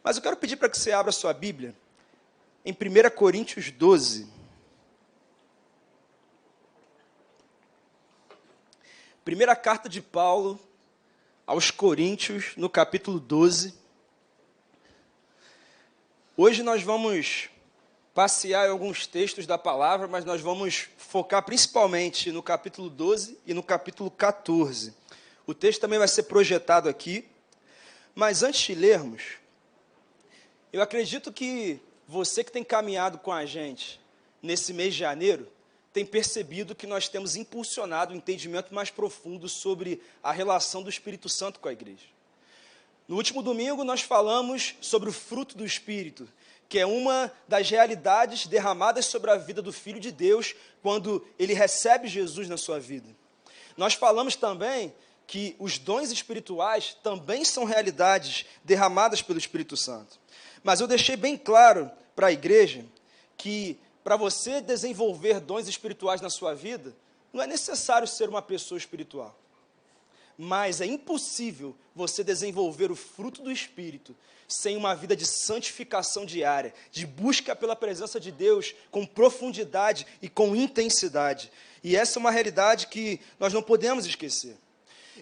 Mas eu quero pedir para que você abra a sua Bíblia em 1 Coríntios 12. Primeira carta de Paulo aos Coríntios, no capítulo 12. Hoje nós vamos passear em alguns textos da palavra, mas nós vamos focar principalmente no capítulo 12 e no capítulo 14. O texto também vai ser projetado aqui, mas antes de lermos, eu acredito que você que tem caminhado com a gente nesse mês de janeiro, tem percebido que nós temos impulsionado um entendimento mais profundo sobre a relação do Espírito Santo com a igreja. No último domingo nós falamos sobre o fruto do Espírito, que é uma das realidades derramadas sobre a vida do Filho de Deus quando ele recebe Jesus na sua vida. Nós falamos também que os dons espirituais também são realidades derramadas pelo Espírito Santo. Mas eu deixei bem claro para a igreja que para você desenvolver dons espirituais na sua vida, não é necessário ser uma pessoa espiritual. Mas é impossível você desenvolver o fruto do Espírito sem uma vida de santificação diária, de busca pela presença de Deus com profundidade e com intensidade. E essa é uma realidade que nós não podemos esquecer.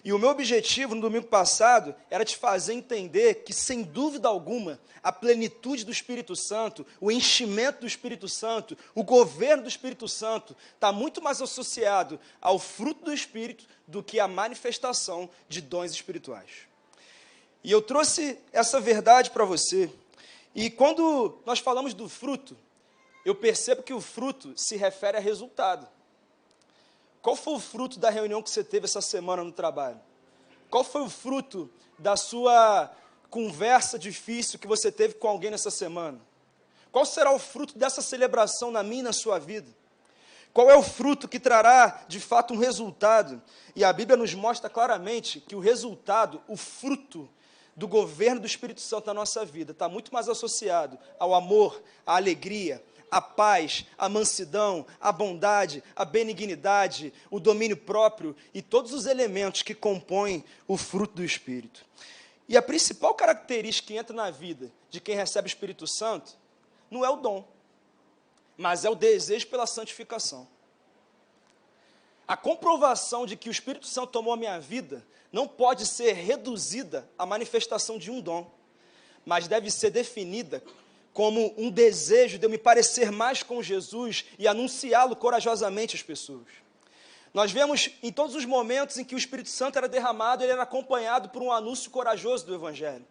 E o meu objetivo no domingo passado era te fazer entender que, sem dúvida alguma, a plenitude do Espírito Santo, o enchimento do Espírito Santo, o governo do Espírito Santo está muito mais associado ao fruto do Espírito do que à manifestação de dons espirituais. E eu trouxe essa verdade para você. E quando nós falamos do fruto, eu percebo que o fruto se refere a resultado. Qual foi o fruto da reunião que você teve essa semana no trabalho? Qual foi o fruto da sua conversa difícil que você teve com alguém nessa semana? Qual será o fruto dessa celebração na minha e na sua vida? Qual é o fruto que trará, de fato, um resultado? E a Bíblia nos mostra claramente que o resultado, o fruto do governo do Espírito Santo na nossa vida está muito mais associado ao amor, à alegria, a paz, a mansidão, a bondade, a benignidade, o domínio próprio e todos os elementos que compõem o fruto do Espírito. E a principal característica que entra na vida de quem recebe o Espírito Santo não é o dom, mas é o desejo pela santificação. A comprovação de que o Espírito Santo tomou a minha vida não pode ser reduzida à manifestação de um dom, mas deve ser definida como um desejo de eu me parecer mais com Jesus e anunciá-lo corajosamente às pessoas. Nós vemos em todos os momentos em que o Espírito Santo era derramado, ele era acompanhado por um anúncio corajoso do Evangelho.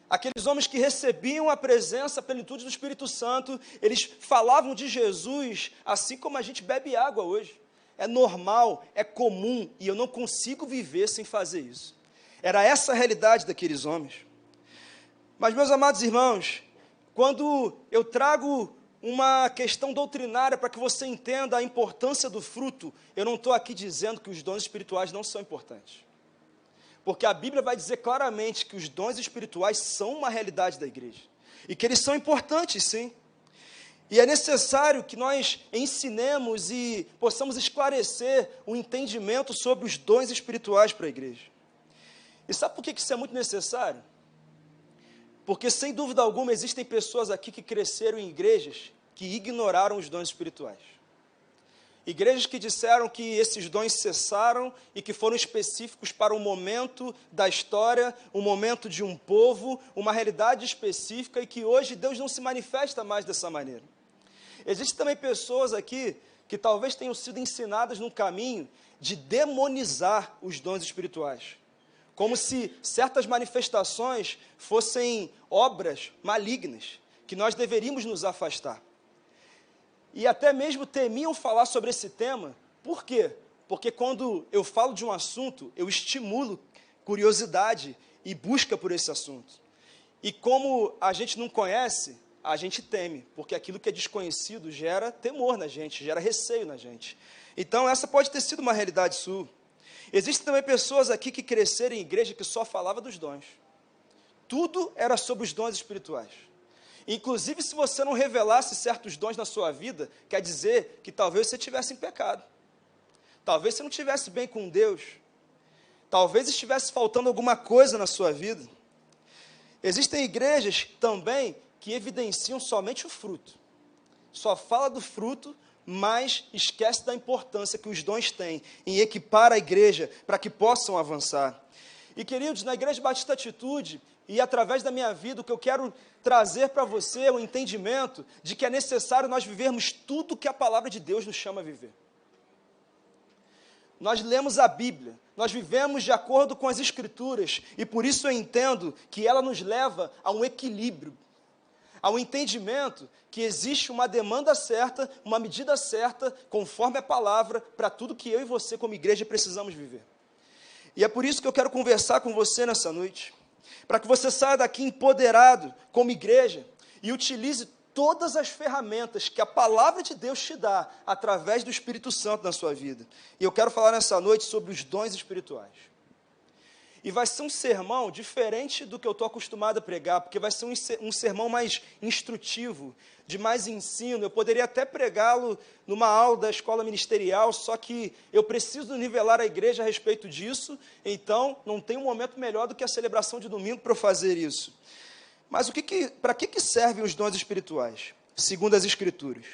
Aqueles homens que recebiam a presença, a plenitude do Espírito Santo, eles falavam de Jesus assim como a gente bebe água hoje. É normal, é comum, e eu não consigo viver sem fazer isso. Era essa a realidade daqueles homens. Mas, meus amados irmãos, quando eu trago uma questão doutrinária para que você entenda a importância do fruto, eu não estou aqui dizendo que os dons espirituais não são importantes. Porque a Bíblia vai dizer claramente que os dons espirituais são uma realidade da igreja. E que eles são importantes, sim. E é necessário que nós ensinemos e possamos esclarecer o entendimento sobre os dons espirituais para a igreja. E sabe por que isso é muito necessário? Porque, sem dúvida alguma, existem pessoas aqui que cresceram em igrejas que ignoraram os dons espirituais. Igrejas que disseram que esses dons cessaram e que foram específicos para um momento da história, um momento de um povo, uma realidade específica e que hoje Deus não se manifesta mais dessa maneira. Existem também pessoas aqui que talvez tenham sido ensinadas num caminho de demonizar os dons espirituais. Como se certas manifestações fossem obras malignas, que nós deveríamos nos afastar. E até mesmo temiam falar sobre esse tema. Por quê? Porque quando eu falo de um assunto, eu estimulo curiosidade e busca por esse assunto. E como a gente não conhece, a gente teme, porque aquilo que é desconhecido gera temor na gente, gera receio na gente. Então, essa pode ter sido uma realidade sua. Existem também pessoas aqui que cresceram em igreja que só falava dos dons. Tudo era sobre os dons espirituais. Inclusive, se você não revelasse certos dons na sua vida, quer dizer que talvez você estivesse em pecado. Talvez você não estivesse bem com Deus. Talvez estivesse faltando alguma coisa na sua vida. Existem igrejas também que evidenciam somente o fruto. Só fala do fruto, mas esquece da importância que os dons têm em equipar a igreja para que possam avançar. E, queridos, na Igreja Batista Atitude, e através da minha vida, o que eu quero trazer para você é o entendimento de que é necessário nós vivermos tudo que a palavra de Deus nos chama a viver. Nós lemos a Bíblia, nós vivemos de acordo com as Escrituras, e por isso eu entendo que ela nos leva a um equilíbrio, ao entendimento que existe uma demanda certa, uma medida certa, conforme a palavra, para tudo que eu e você, como igreja, precisamos viver. E é por isso que eu quero conversar com você nessa noite, para que você saia daqui empoderado como igreja e utilize todas as ferramentas que a palavra de Deus te dá através do Espírito Santo na sua vida. E eu quero falar nessa noite sobre os dons espirituais. E vai ser um sermão diferente do que eu estou acostumado a pregar, porque vai ser um sermão mais instrutivo, de mais ensino. Eu poderia até pregá-lo numa aula da escola ministerial, só que eu preciso nivelar a igreja a respeito disso, então não tem um momento melhor do que a celebração de domingo para eu fazer isso. Mas para que servem os dons espirituais, segundo as Escrituras?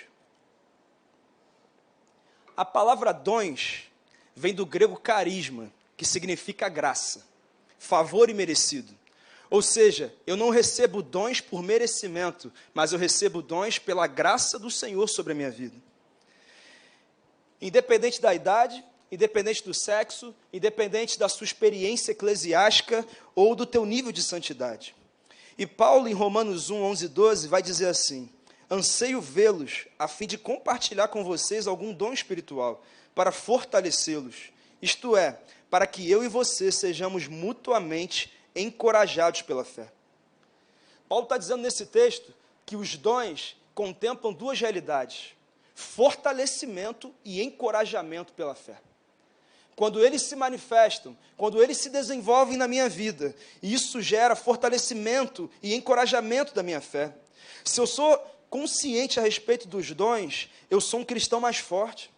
A palavra dons vem do grego carisma, que significa graça, favor imerecido. Ou seja, eu não recebo dons por merecimento, mas eu recebo dons pela graça do Senhor sobre a minha vida. Independente da idade, independente do sexo, independente da sua experiência eclesiástica ou do teu nível de santidade. E Paulo, em Romanos 1, 11 e 12, vai dizer assim: anseio vê-los, a fim de compartilhar com vocês algum dom espiritual, para fortalecê-los, isto é, para que eu e você sejamos mutuamente encorajados pela fé. Paulo está dizendo nesse texto que os dons contemplam duas realidades: fortalecimento e encorajamento pela fé. Quando eles se manifestam, quando eles se desenvolvem na minha vida, isso gera fortalecimento e encorajamento da minha fé. Se eu sou consciente a respeito dos dons, eu sou um cristão mais forte.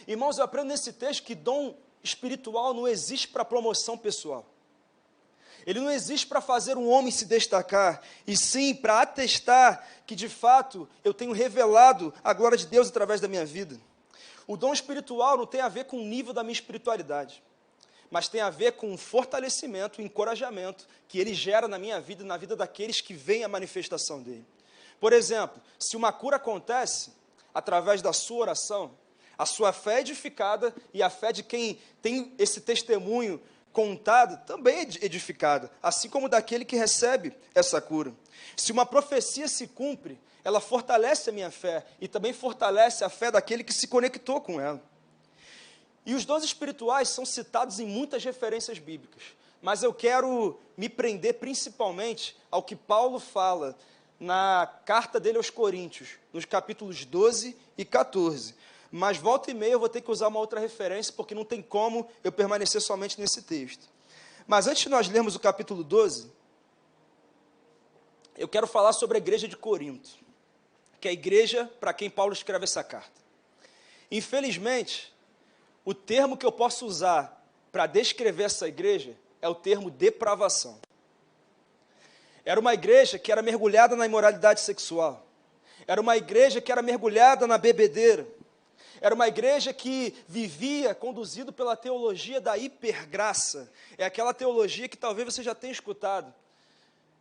Irmãos, eu aprendo nesse texto que dom espiritual não existe para promoção pessoal. Ele não existe para fazer um homem se destacar, e sim para atestar que, de fato, eu tenho revelado a glória de Deus através da minha vida. O dom espiritual não tem a ver com o nível da minha espiritualidade, mas tem a ver com o fortalecimento, o encorajamento que ele gera na minha vida e na vida daqueles que veem a manifestação dele. Por exemplo, se uma cura acontece através da sua oração, a sua fé é edificada e a fé de quem tem esse testemunho contado também é edificada, assim como daquele que recebe essa cura. Se uma profecia se cumpre, ela fortalece a minha fé e também fortalece a fé daquele que se conectou com ela. E os dons espirituais são citados em muitas referências bíblicas, mas eu quero me prender principalmente ao que Paulo fala na carta dele aos Coríntios, nos capítulos 12 e 14. Mas volta e meia eu vou ter que usar uma outra referência, porque não tem como eu permanecer somente nesse texto. Mas antes de nós lermos o capítulo 12, eu quero falar sobre a igreja de Corinto, que é a igreja para quem Paulo escreve essa carta. Infelizmente, o termo que eu posso usar para descrever essa igreja é o termo depravação. Era uma igreja que era mergulhada na imoralidade sexual. Era uma igreja que era mergulhada na bebedeira. Era uma igreja que vivia conduzido pela teologia da hipergraça. É aquela teologia que talvez você já tenha escutado.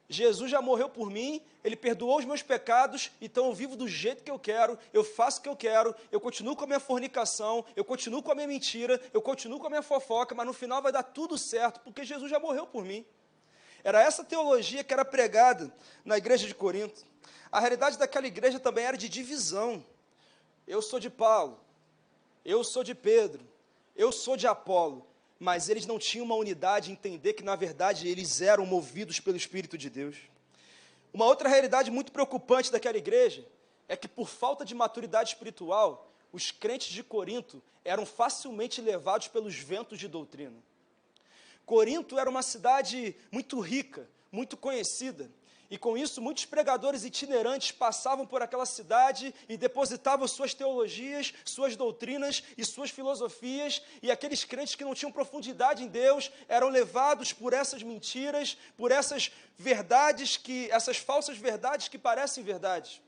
Jesus já morreu por mim, Ele perdoou os meus pecados, então eu vivo do jeito que eu quero, eu faço o que eu quero, eu continuo com a minha fornicação, eu continuo com a minha mentira, eu continuo com a minha fofoca, mas no final vai dar tudo certo, porque Jesus já morreu por mim. Era essa teologia que era pregada na igreja de Corinto. A realidade daquela igreja também era de divisão. Eu sou de Paulo, eu sou de Pedro, eu sou de Apolo, mas eles não tinham uma unidade, entender que, na verdade, eles eram movidos pelo Espírito de Deus. Uma outra realidade muito preocupante daquela igreja é que, por falta de maturidade espiritual, os crentes de Corinto eram facilmente levados pelos ventos de doutrina. Corinto era uma cidade muito rica, muito conhecida, E com isso, muitos pregadores itinerantes passavam por aquela cidade e depositavam suas teologias, suas doutrinas e suas filosofias, e aqueles crentes que não tinham profundidade em Deus eram levados por essas mentiras, por essas verdades, essas falsas verdades que parecem verdades.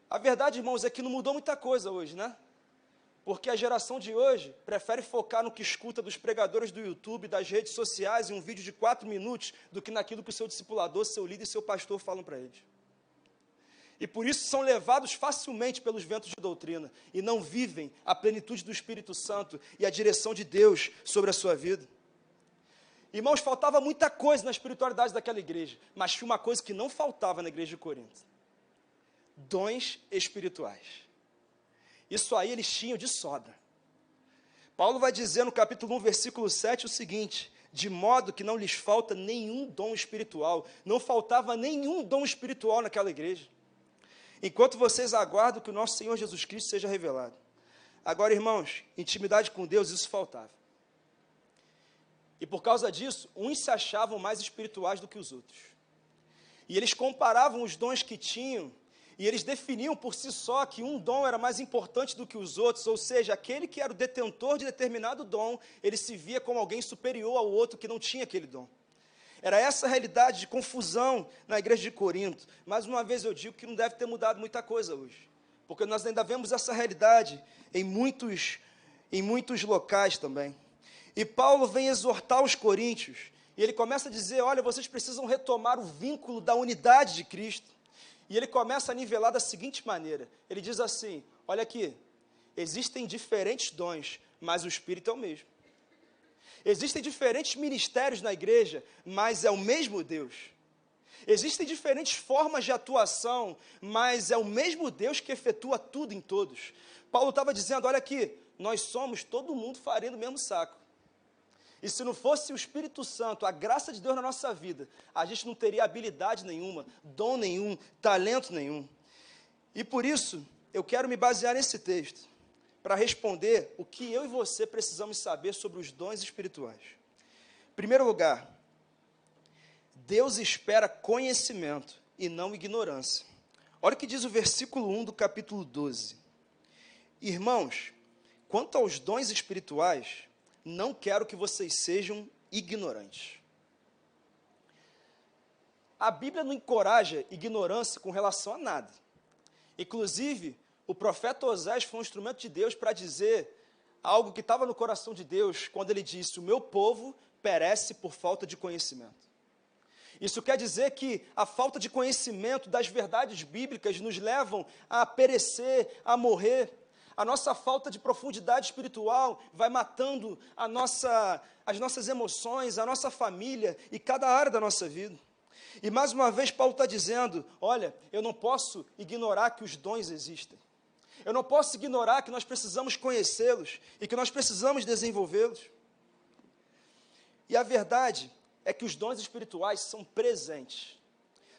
A verdade, irmãos, é que não mudou muita coisa hoje, né? Porque a geração de hoje prefere focar no que escuta dos pregadores do YouTube, das redes sociais, em um vídeo de 4 minutos, do que naquilo que o seu discipulador, seu líder e seu pastor falam para eles. E por isso são levados facilmente pelos ventos de doutrina, e não vivem a plenitude do Espírito Santo e a direção de Deus sobre a sua vida. Irmãos, faltava muita coisa na espiritualidade daquela igreja, mas tinha uma coisa que não faltava na igreja de Corinto: dons espirituais. Isso aí eles tinham de sobra. Paulo vai dizer no capítulo 1, versículo 7, o seguinte: de modo que não lhes falta nenhum dom espiritual. Não faltava nenhum dom espiritual naquela igreja, enquanto vocês aguardam que o nosso Senhor Jesus Cristo seja revelado. Agora, irmãos, intimidade com Deus, isso faltava. E por causa disso, uns se achavam mais espirituais do que os outros. E eles comparavam os dons que tinham, e eles definiam por si só que um dom era mais importante do que os outros, ou seja, aquele que era o detentor de determinado dom, ele se via como alguém superior ao outro que não tinha aquele dom. Era essa a realidade de confusão na igreja de Corinto. Mais uma vez eu digo que não deve ter mudado muita coisa hoje, porque nós ainda vemos essa realidade em muitos locais também. E Paulo vem exortar os coríntios, e ele começa a dizer: olha, vocês precisam retomar o vínculo da unidade de Cristo. E ele começa a nivelar da seguinte maneira: ele diz assim, olha aqui, existem diferentes dons, mas o Espírito é o mesmo. Existem diferentes ministérios na igreja, mas é o mesmo Deus. Existem diferentes formas de atuação, mas é o mesmo Deus que efetua tudo em todos. Paulo estava dizendo, olha aqui, nós somos todo mundo farinha do mesmo saco. E se não fosse o Espírito Santo, a graça de Deus na nossa vida, a gente não teria habilidade nenhuma, dom nenhum, talento nenhum. E por isso, eu quero me basear nesse texto, para responder o que eu e você precisamos saber sobre os dons espirituais. Em primeiro lugar, Deus espera conhecimento e não ignorância. Olha o que diz o versículo 1 do capítulo 12. Irmãos, quanto aos dons espirituais, não quero que vocês sejam ignorantes. A Bíblia não encoraja ignorância com relação a nada. Inclusive, o profeta Osés foi um instrumento de Deus para dizer algo que estava no coração de Deus, quando ele disse: o meu povo perece por falta de conhecimento. Isso quer dizer que a falta de conhecimento das verdades bíblicas nos levam a perecer, a morrer. A nossa falta de profundidade espiritual vai matando as nossas emoções, a nossa família e cada área da nossa vida. E mais uma vez Paulo está dizendo, olha, eu não posso ignorar que os dons existem. Eu não posso ignorar que nós precisamos conhecê-los e que nós precisamos desenvolvê-los. E a verdade é que os dons espirituais são presentes,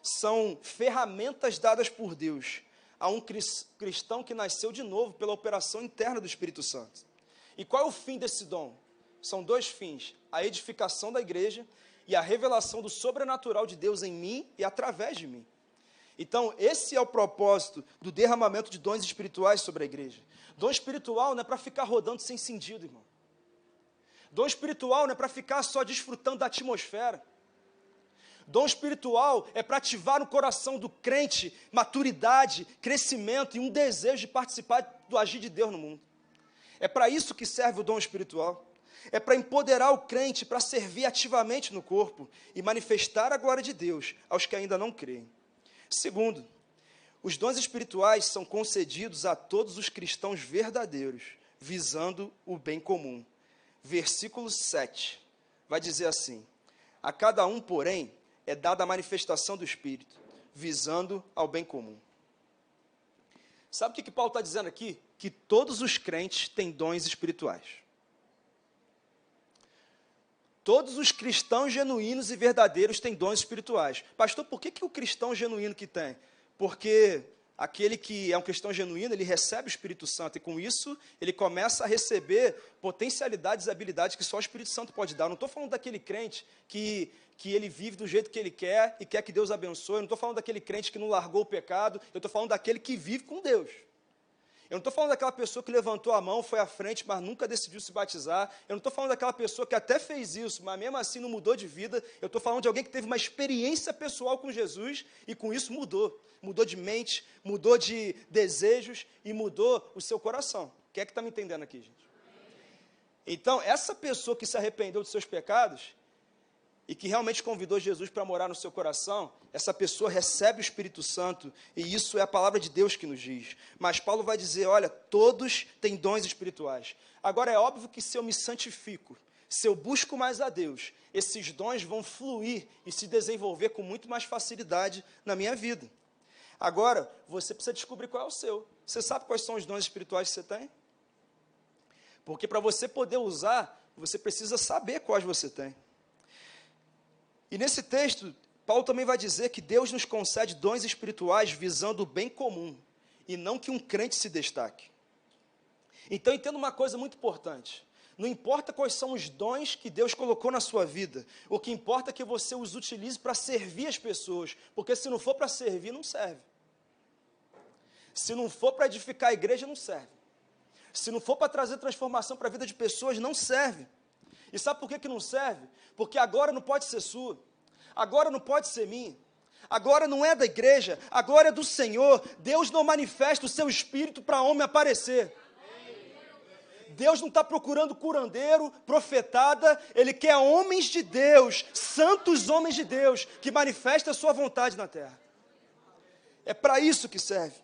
são ferramentas dadas por Deus a um cristão que nasceu de novo pela operação interna do Espírito Santo. E qual é o fim desse dom? São dois fins: a edificação da igreja e a revelação do sobrenatural de Deus em mim e através de mim. Então, esse é o propósito do derramamento de dons espirituais sobre a igreja. Dom espiritual não é para ficar rodando sem sentido, irmão. Dom espiritual não é para ficar só desfrutando da atmosfera. Dom espiritual é para ativar no coração do crente maturidade, crescimento e um desejo de participar do agir de Deus no mundo. É para isso que serve o dom espiritual. É para empoderar o crente para servir ativamente no corpo e manifestar a glória de Deus aos que ainda não creem. Segundo, os dons espirituais são concedidos a todos os cristãos verdadeiros, visando o bem comum. Versículo 7 vai dizer assim: a cada um, porém, é dada a manifestação do Espírito, visando ao bem comum. Sabe o que Paulo está dizendo aqui? Que todos os crentes têm dons espirituais. Todos os cristãos genuínos e verdadeiros têm dons espirituais. Pastor, por que o cristão genuíno que tem? Porque aquele que é um cristão genuíno, ele recebe o Espírito Santo, e com isso ele começa a receber potencialidades e habilidades que só o Espírito Santo pode dar. Eu não estou falando daquele crente que ele vive do jeito que ele quer e quer que Deus abençoe. Eu não estou falando daquele crente que não largou o pecado. Eu estou falando daquele que vive com Deus. Eu não estou falando daquela pessoa que levantou a mão, foi à frente, mas nunca decidiu se batizar. Eu não estou falando daquela pessoa que até fez isso, mas mesmo assim não mudou de vida. Eu estou falando de alguém que teve uma experiência pessoal com Jesus e com isso mudou. Mudou de mente, mudou de desejos e mudou o seu coração. Quem é que está me entendendo aqui, gente? Então, essa pessoa que se arrependeu dos seus pecados e que realmente convidou Jesus para morar no seu coração, essa pessoa recebe o Espírito Santo, e isso é a palavra de Deus que nos diz. Mas Paulo vai dizer, olha, todos têm dons espirituais. Agora, é óbvio que se eu me santifico, se eu busco mais a Deus, esses dons vão fluir e se desenvolver com muito mais facilidade na minha vida. Agora, você precisa descobrir qual é o seu. Você sabe quais são os dons espirituais que você tem? Porque para você poder usar, você precisa saber quais você tem. E nesse texto, Paulo também vai dizer que Deus nos concede dons espirituais visando o bem comum, e não que um crente se destaque. Então, entenda uma coisa muito importante. Não importa quais são os dons que Deus colocou na sua vida, o que importa é que você os utilize para servir as pessoas, porque se não for para servir, não serve. Se não for para edificar a igreja, não serve. Se não for para trazer transformação para a vida de pessoas, não serve. E sabe por que não serve? Porque agora não pode ser sua, agora não pode ser minha, agora não é da igreja, agora é do Senhor. Deus não manifesta o seu Espírito para homem aparecer. Deus não está procurando curandeiro, profetada, Ele quer homens de Deus, santos homens de Deus, que manifestem a sua vontade na terra. É para isso que serve.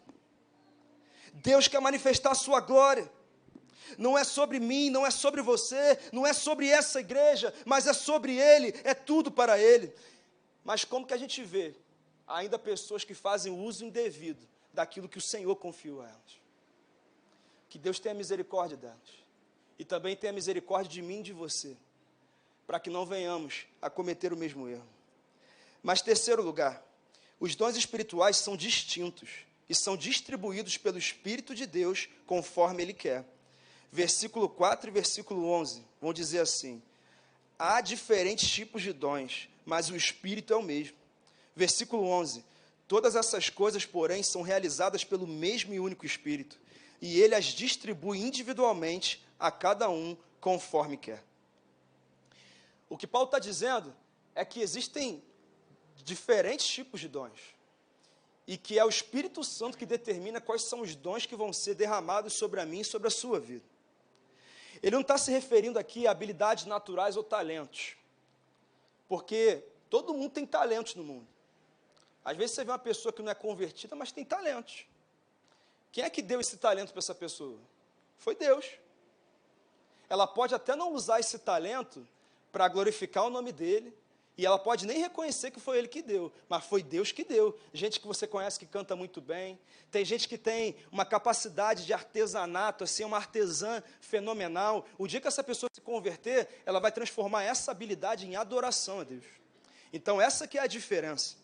Deus quer manifestar a sua glória. Não é sobre mim, não é sobre você, não é sobre essa igreja, mas é sobre Ele, é tudo para Ele. Mas como que a gente vê ainda pessoas que fazem uso indevido daquilo que o Senhor confiou a elas? Que Deus tenha misericórdia delas. E também tenha misericórdia de mim e de você, para que não venhamos a cometer o mesmo erro. Mas, terceiro lugar, os dons espirituais são distintos e são distribuídos pelo Espírito de Deus conforme Ele quer. Versículo 4 e versículo 11 vão dizer assim: há diferentes tipos de dons, mas o Espírito é o mesmo. Versículo 11: todas essas coisas, porém, são realizadas pelo mesmo e único Espírito, e Ele as distribui individualmente a cada um conforme quer. O que Paulo está dizendo é que existem diferentes tipos de dons, e que é o Espírito Santo que determina quais são os dons que vão ser derramados sobre a mim e sobre a sua vida. Ele não está se referindo aqui a habilidades naturais ou talentos, porque todo mundo tem talentos no mundo. Às vezes você vê uma pessoa que não é convertida, mas tem talentos. Quem é que deu esse talento para essa pessoa? Foi Deus. Ela pode até não usar esse talento para glorificar o nome dele, e ela pode nem reconhecer que foi ele que deu, mas foi Deus que deu. Gente que você conhece que canta muito bem, tem gente que tem uma capacidade de artesanato, assim, uma artesã fenomenal. O dia que essa pessoa se converter, ela vai transformar essa habilidade em adoração a Deus. Então, essa que é a diferença.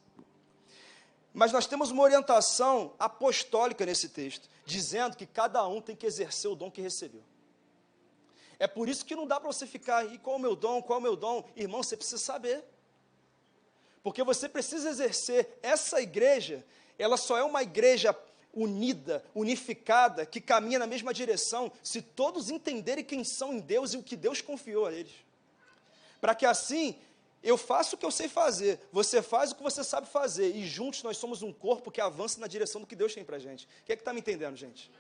Mas nós temos uma orientação apostólica nesse texto, dizendo que cada um tem que exercer o dom que recebeu. É por isso que não dá para você ficar aí, qual é o meu dom, qual é o meu dom? Irmão, você precisa saber. Porque você precisa exercer. Essa igreja, ela só é uma igreja unida, unificada, que caminha na mesma direção, se todos entenderem quem são em Deus e o que Deus confiou a eles. Para que assim, eu faço o que eu sei fazer, você faz o que você sabe fazer, e juntos nós somos um corpo que avança na direção do que Deus tem para a gente. Quem é que está me entendendo, gente?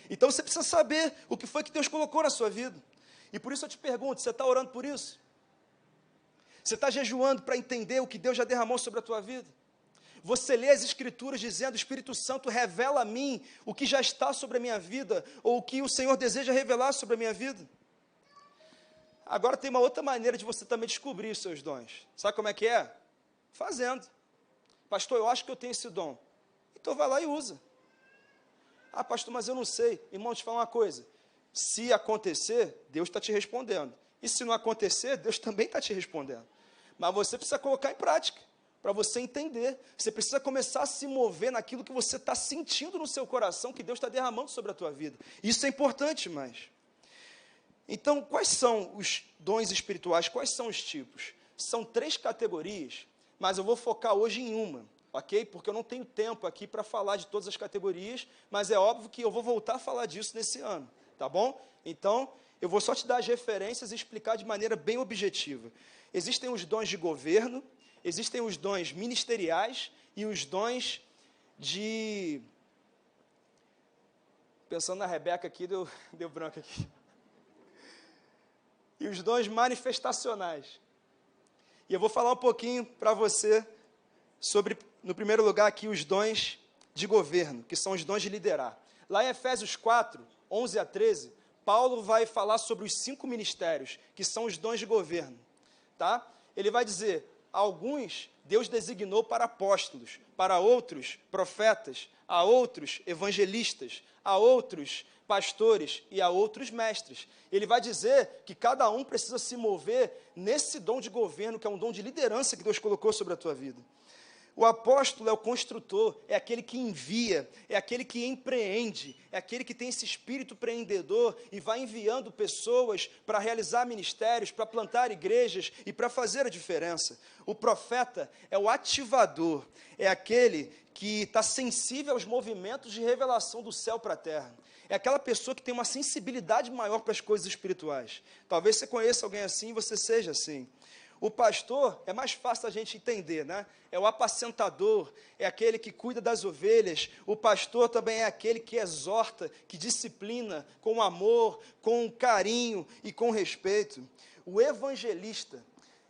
Então você precisa saber o que foi que Deus colocou na sua vida. E por isso eu te pergunto, você está orando por isso? Você está jejuando para entender o que Deus já derramou sobre a tua vida? Você lê as Escrituras dizendo, o Espírito Santo revela a mim o que já está sobre a minha vida, ou o que o Senhor deseja revelar sobre a minha vida? Agora tem uma outra maneira de você também descobrir os seus dons. Sabe como é que é? Fazendo. Pastor, eu acho que eu tenho esse dom. Então vai lá e usa. Ah, pastor, mas eu não sei. Irmão, te falar uma coisa. Se acontecer, Deus está te respondendo. E se não acontecer, Deus também está te respondendo. Mas você precisa colocar em prática. para você entender. Você precisa começar a se mover naquilo que você está sentindo no seu coração, que Deus está derramando sobre a tua vida. Isso é importante, mas... Então, quais são os dons espirituais? Quais são os tipos? São 3 categorias, mas eu vou focar hoje em uma, ok? Porque eu não tenho tempo aqui para falar de todas as categorias, mas é óbvio que eu vou voltar a falar disso nesse ano, tá bom? Então, eu vou só te dar as referências e explicar de maneira bem objetiva. Existem os dons de governo, existem os dons ministeriais e os dons de... Pensando na Rebeca aqui, deu branco aqui. E os dons manifestacionais. E eu vou falar um pouquinho para você sobre, no primeiro lugar aqui, os dons de governo, que são os dons de liderar. Lá em Efésios 4, 11 a 13, Paulo vai falar sobre os 5 ministérios, que são os dons de governo. Tá? Ele vai dizer, alguns Deus designou para apóstolos, para outros profetas, a outros evangelistas, a outros pastores e a outros mestres. Ele vai dizer que cada um precisa se mover nesse dom de governo, que é um dom de liderança que Deus colocou sobre a tua vida. O apóstolo é o construtor, é aquele que envia, é aquele que empreende, é aquele que tem esse espírito empreendedor e vai enviando pessoas para realizar ministérios, para plantar igrejas e para fazer a diferença. O profeta é o ativador, é aquele que está sensível aos movimentos de revelação do céu para a terra. É aquela pessoa que tem uma sensibilidade maior para as coisas espirituais. Talvez você conheça alguém assim e você seja assim. O pastor é mais fácil a gente entender, né? É o apacentador, é aquele que cuida das ovelhas. O pastor também é aquele que exorta, que disciplina com amor, com carinho e com respeito. O evangelista.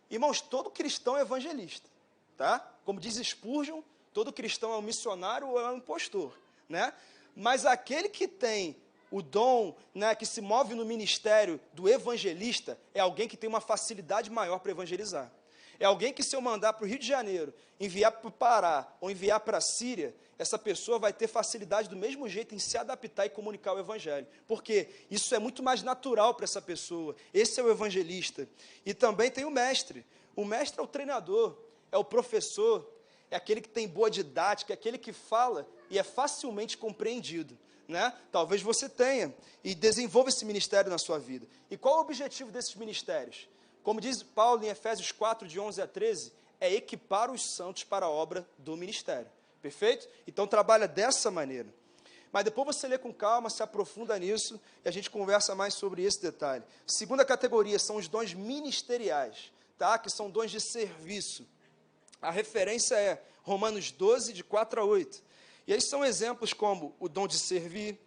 Irmãos, todo cristão é evangelista, tá? Como diz Spurgeon, todo cristão é um missionário ou é um impostor, né? Mas aquele que tem o dom, né, que se move no ministério do evangelista, é alguém que tem uma facilidade maior para evangelizar. É alguém que, se eu mandar para o Rio de Janeiro, enviar para o Pará ou enviar para a Síria, essa pessoa vai ter facilidade do mesmo jeito em se adaptar e comunicar o evangelho. Porque isso é muito mais natural para essa pessoa. Esse é o evangelista. E também tem o mestre. O mestre é o treinador, é o professor, é aquele que tem boa didática, é aquele que fala e é facilmente compreendido. Né? Talvez você tenha e desenvolva esse ministério na sua vida. E qual é o objetivo desses ministérios? Como diz Paulo em Efésios 4, de 11 a 13, é equipar os santos para a obra do ministério. Perfeito? Então trabalha dessa maneira. Mas depois você lê com calma, se aprofunda nisso e a gente conversa mais sobre esse detalhe. Segunda categoria são os dons ministeriais, tá? Que são dons de serviço. A referência é Romanos 12, de 4 a 8. E aí são exemplos como o dom de servir,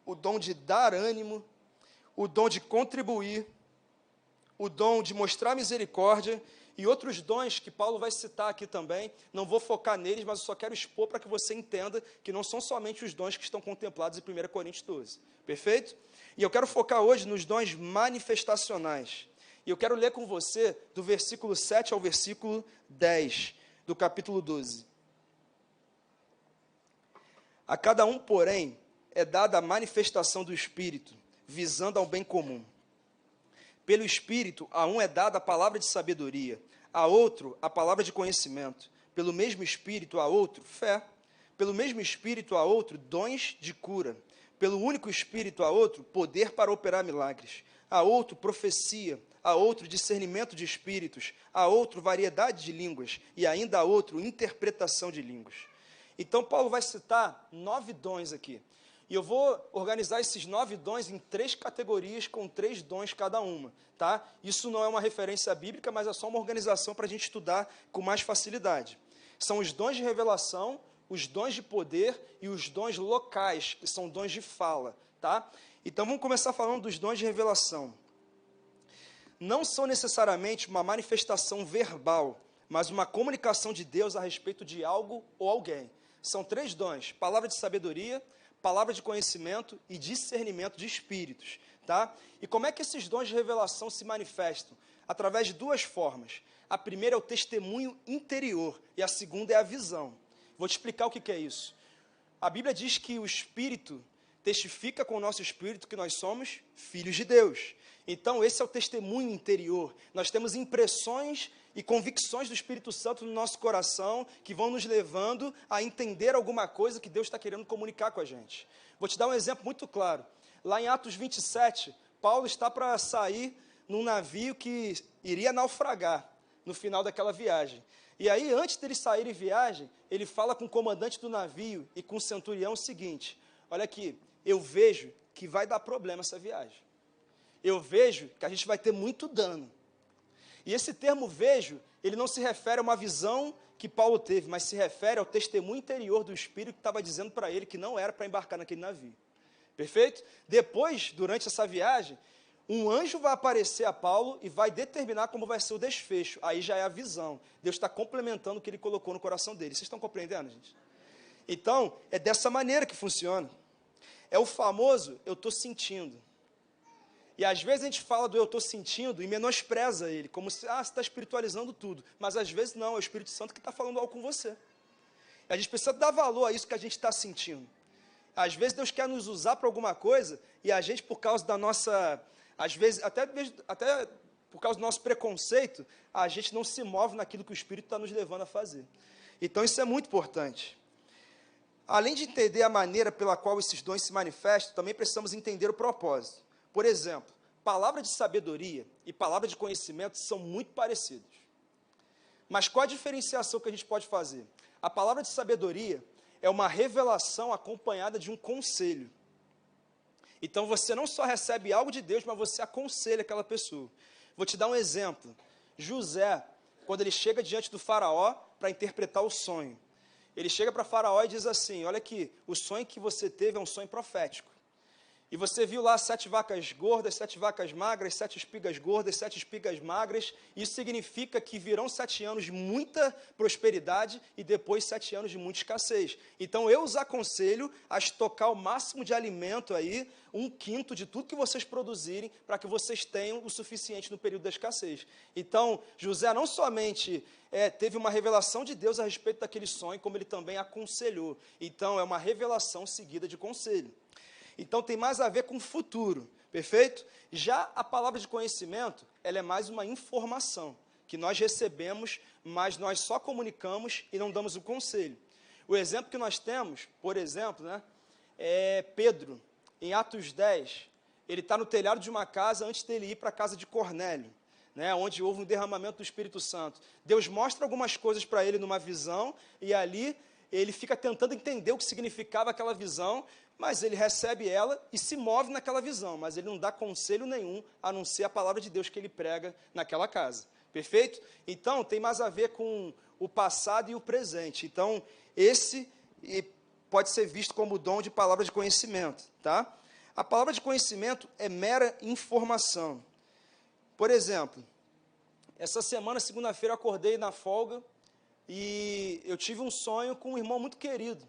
o dom de dar ânimo, o dom de contribuir, o dom de mostrar misericórdia e outros dons que Paulo vai citar aqui também. Não vou focar neles, mas eu só quero expor para que você entenda que não são somente os dons que estão contemplados em 1 Coríntios 12. Perfeito? E eu quero focar hoje nos dons manifestacionais. E eu quero ler com você do versículo 7 ao versículo 10 do capítulo 12. A cada um, porém, é dada a manifestação do Espírito, visando ao bem comum. Pelo Espírito, a um é dada a palavra de sabedoria, a outro a palavra de conhecimento. Pelo mesmo Espírito, a outro, fé. Pelo mesmo Espírito, a outro, dons de cura. Pelo único Espírito, a outro, poder para operar milagres. A outro, profecia. A outro, discernimento de espíritos. A outro, variedade de línguas. E ainda a outro, interpretação de línguas. Então, Paulo vai citar 9 dons aqui. E eu vou organizar esses 9 dons em 3 categorias, com 3 dons cada uma. Tá? Isso não é uma referência bíblica, mas é só uma organização para a gente estudar com mais facilidade. São os dons de revelação, os dons de poder e os dons locais, que são dons de fala. Tá? Então, vamos começar falando dos dons de revelação. Não são necessariamente uma manifestação verbal, mas uma comunicação de Deus a respeito de algo ou alguém. São 3 dons: palavra de sabedoria, palavra de conhecimento e discernimento de espíritos. Tá? E como é que esses dons de revelação se manifestam? Através de 2 formas. A primeira é o testemunho interior e a segunda é a visão. Vou te explicar o que é isso. A Bíblia diz que o Espírito testifica com o nosso espírito que nós somos filhos de Deus. Então, esse é o testemunho interior. Nós temos impressões e convicções do Espírito Santo no nosso coração que vão nos levando a entender alguma coisa que Deus está querendo comunicar com a gente. Vou te dar um exemplo muito claro. Lá em Atos 27, Paulo está para sair num navio que iria naufragar no final daquela viagem. E aí, antes dele sair em viagem, ele fala com o comandante do navio e com o centurião o seguinte: olha aqui, eu vejo que vai dar problema essa viagem. Eu vejo que a gente vai ter muito dano. E esse termo vejo, ele não se refere a uma visão que Paulo teve, mas se refere ao testemunho interior do Espírito que estava dizendo para ele que não era para embarcar naquele navio. Perfeito? Depois, durante essa viagem, um anjo vai aparecer a Paulo e vai determinar como vai ser o desfecho. Aí já é a visão. Deus está complementando o que ele colocou no coração dele. Vocês estão compreendendo, gente? Então, é dessa maneira que funciona. É o famoso eu estou sentindo. E às vezes a gente fala do eu estou sentindo e menospreza ele, como se, você está espiritualizando tudo. Mas às vezes não, é o Espírito Santo que está falando algo com você. A gente precisa dar valor a isso que a gente está sentindo. Às vezes Deus quer nos usar para alguma coisa e a gente, por causa da nossa, às vezes, até por causa do nosso preconceito, a gente não se move naquilo que o Espírito está nos levando a fazer. Então isso é muito importante. Além de entender a maneira pela qual esses dons se manifestam, também precisamos entender o propósito. Por exemplo, palavra de sabedoria e palavra de conhecimento são muito parecidos. Mas qual a diferenciação que a gente pode fazer? A palavra de sabedoria é uma revelação acompanhada de um conselho. Então você não só recebe algo de Deus, mas você aconselha aquela pessoa. Vou te dar um exemplo. José, quando ele chega diante do faraó para interpretar o sonho, ele chega para faraó e diz assim: olha aqui, o sonho que você teve é um sonho profético. E você viu lá 7 vacas gordas, 7 vacas magras, 7 espigas gordas, 7 espigas magras. Isso significa que virão 7 anos de muita prosperidade e depois 7 anos de muita escassez. Então eu os aconselho a estocar o máximo de alimento aí, 1/5 de tudo que vocês produzirem, para que vocês tenham o suficiente no período da escassez. Então José não somente teve uma revelação de Deus a respeito daquele sonho, como ele também aconselhou. Então é uma revelação seguida de conselho. Então tem mais a ver com o futuro, perfeito? Já a palavra de conhecimento, ela é mais uma informação que nós recebemos, mas nós só comunicamos e não damos o conselho. O exemplo que nós temos, por exemplo, é Pedro, em Atos 10, ele está no telhado de uma casa antes dele ir para a casa de Cornélio, onde houve um derramamento do Espírito Santo. Deus mostra algumas coisas para ele numa visão, e ali ele fica tentando entender o que significava aquela visão, mas ele recebe ela e se move naquela visão, mas ele não dá conselho nenhum, a não ser a palavra de Deus que ele prega naquela casa. Perfeito? Então, tem mais a ver com o passado e o presente. Então, esse pode ser visto como o dom de palavra de conhecimento. Tá? A palavra de conhecimento é mera informação. Por exemplo, essa semana, segunda-feira, eu acordei na folga e eu tive um sonho com um irmão muito querido,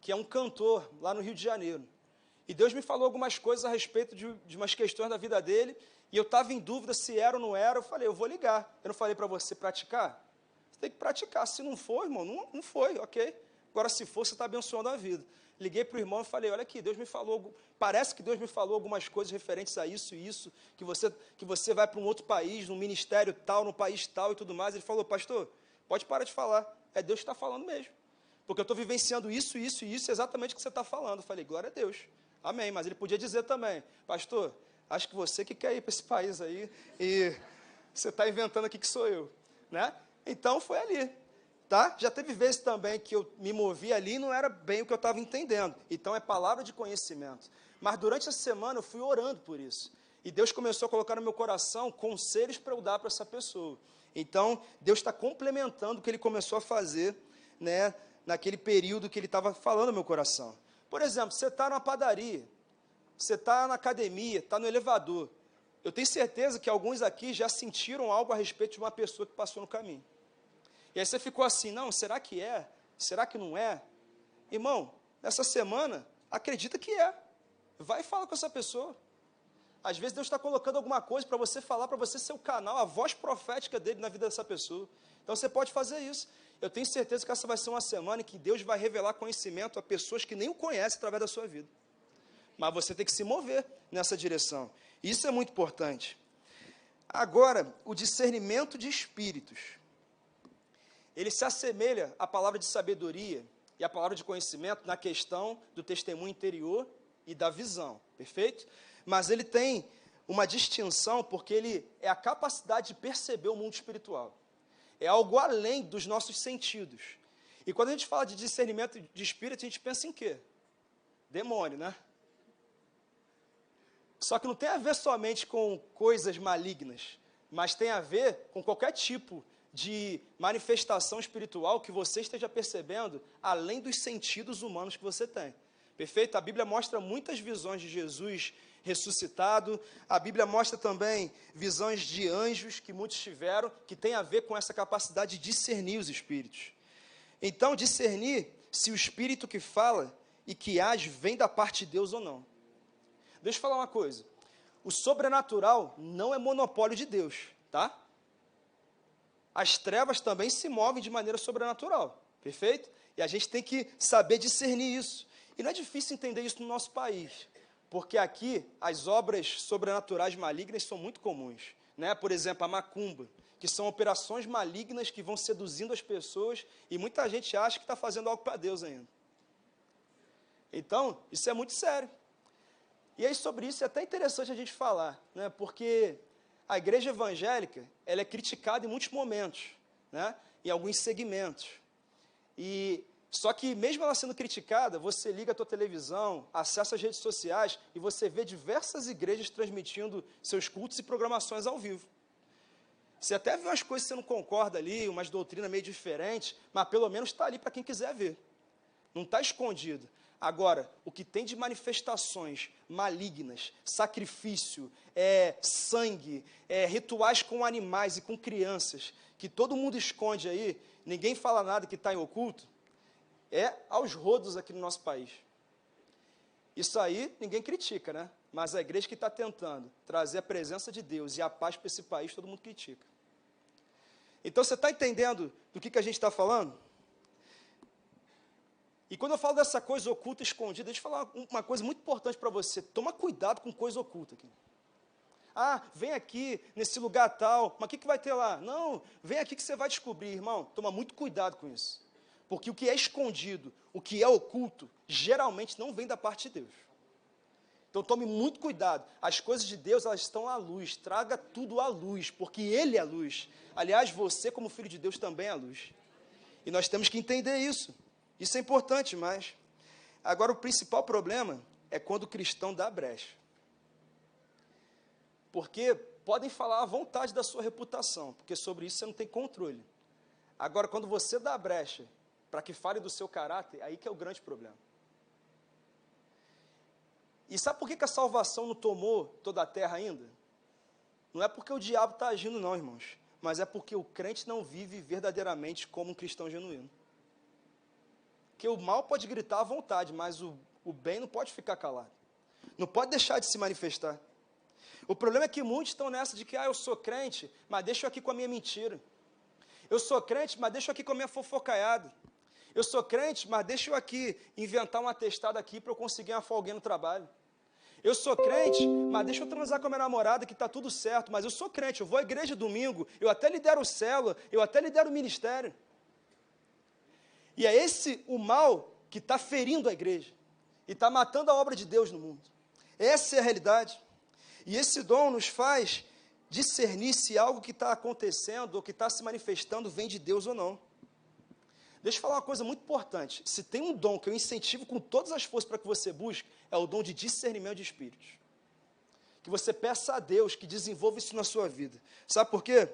que é um cantor lá no Rio de Janeiro. E Deus me falou algumas coisas a respeito de umas questões da vida dele, e eu estava em dúvida se era ou não era. Eu falei, eu vou ligar. Eu não falei para você praticar? Você tem que praticar. Se não for, irmão, não foi, ok? Agora, se for, você está abençoando a vida. Liguei para o irmão e falei, olha aqui, Deus me falou, parece que Deus me falou algumas coisas referentes a isso e isso, que você vai para um outro país, num ministério tal, num país tal e tudo mais. Ele falou, pastor, pode parar de falar. É Deus que está falando mesmo. Porque eu estou vivenciando isso, isso e isso, exatamente o que você está falando. Eu falei, glória a Deus. Amém. Mas ele podia dizer também, pastor, acho que você que quer ir para esse país aí e você está inventando aqui que sou eu. Então, foi ali. Tá? Já teve vezes também que eu me movi ali e não era bem o que eu estava entendendo. Então, é palavra de conhecimento. Mas durante a semana eu fui orando por isso. E Deus começou a colocar no meu coração conselhos para eu dar para essa pessoa. Então, Deus está complementando o que ele começou a fazer, naquele período que ele estava falando no meu coração. Por exemplo, você está numa padaria, você está na academia, está no elevador. Eu tenho certeza que alguns aqui já sentiram algo a respeito de uma pessoa que passou no caminho. E aí você ficou assim, não, será que é? Será que não é? Irmão, nessa semana, acredita que é. Vai e fala com essa pessoa. Às vezes Deus está colocando alguma coisa para você falar, para você ser o canal, a voz profética dele na vida dessa pessoa. Então você pode fazer isso. Eu tenho certeza que essa vai ser uma semana em que Deus vai revelar conhecimento a pessoas que nem o conhecem através da sua vida. mas você tem que se mover nessa direção. Isso é muito importante. Agora, o discernimento de espíritos. Ele se assemelha à palavra de sabedoria e à palavra de conhecimento na questão do testemunho interior e da visão, perfeito? Mas ele tem uma distinção porque ele é a capacidade de perceber o mundo espiritual. É algo além dos nossos sentidos. E quando a gente fala de discernimento de espírito, a gente pensa em quê? Demônio, né? Só que não tem a ver somente com coisas malignas, mas tem a ver com qualquer tipo de manifestação espiritual que você esteja percebendo além dos sentidos humanos que você tem. Perfeito? A Bíblia mostra muitas visões de Jesus ressuscitado. A Bíblia mostra também visões de anjos que muitos tiveram, que tem a ver com essa capacidade de discernir os espíritos. Então, discernir se o espírito que fala e que age vem da parte de Deus ou não. Deixa eu falar uma coisa. O sobrenatural não é monopólio de Deus, tá? As trevas também se movem de maneira sobrenatural, perfeito? E a gente tem que saber discernir isso. E não é difícil entender isso no nosso país, porque aqui as obras sobrenaturais malignas são muito comuns, né? Por exemplo, a macumba, que são operações malignas que vão seduzindo as pessoas e muita gente acha que está fazendo algo para Deus ainda. Então, isso é muito sério. E aí, sobre isso, é até interessante a gente falar, né? Porque a igreja evangélica, ela é criticada em muitos momentos, né? Em alguns segmentos. Só que, mesmo ela sendo criticada, você liga a tua televisão, acessa as redes sociais e você vê diversas igrejas transmitindo seus cultos e programações ao vivo. Você até vê umas coisas que você não concorda ali, umas doutrinas meio diferentes, mas pelo menos está ali para quem quiser ver. Não está escondido. Agora, o que tem de manifestações malignas, sacrifício, sangue, rituais com animais e com crianças, que todo mundo esconde aí, ninguém fala nada que está em oculto, é aos rodos aqui no nosso país. Isso aí ninguém critica, né? Mas a igreja que está tentando trazer a presença de Deus e a paz para esse país, todo mundo critica. Então, você está entendendo do que a gente está falando? E quando eu falo dessa coisa oculta, escondida, deixa eu falar uma coisa muito importante para você. Toma cuidado com coisa oculta aqui. Ah, vem aqui, nesse lugar tal, mas o que vai ter lá? Não, vem aqui que você vai descobrir, irmão. Toma muito cuidado com isso. Porque o que é escondido, o que é oculto, geralmente não vem da parte de Deus. Então tome muito cuidado. As coisas de Deus, elas estão à luz. Traga tudo à luz, porque Ele é a luz. Aliás, você, como filho de Deus, também é a luz. E nós temos que entender isso. Isso é importante, mas... Agora, o principal problema é quando o cristão dá brecha. Porque podem falar à vontade da sua reputação, porque sobre isso você não tem controle. Agora, quando você dá brecha para que fale do seu caráter, aí que é o grande problema. E sabe por que a salvação não tomou toda a terra ainda? Não é porque o diabo está agindo não, irmãos, mas é porque o crente não vive verdadeiramente como um cristão genuíno. Porque o mal pode gritar à vontade, mas o bem não pode ficar calado. Não pode deixar de se manifestar. O problema é que muitos estão nessa de que, eu sou crente, mas deixa eu aqui com a minha mentira. Eu sou crente, mas deixa eu aqui com a minha fofocaiada. Eu sou crente, mas deixa eu aqui inventar um atestado aqui para eu conseguir uma folguinha no trabalho. Eu sou crente, mas deixa eu transar com a minha namorada que está tudo certo, mas eu sou crente, eu vou à igreja domingo, eu até lidero célula, eu até lidero o ministério. E é esse o mal que está ferindo a igreja e está matando a obra de Deus no mundo. Essa é a realidade. E esse dom nos faz discernir se algo que está acontecendo ou que está se manifestando vem de Deus ou não. Deixa eu falar uma coisa muito importante. Se tem um dom que eu incentivo com todas as forças para que você busque, é o dom de discernimento de espíritos. Que você peça a Deus que desenvolva isso na sua vida. Sabe por quê?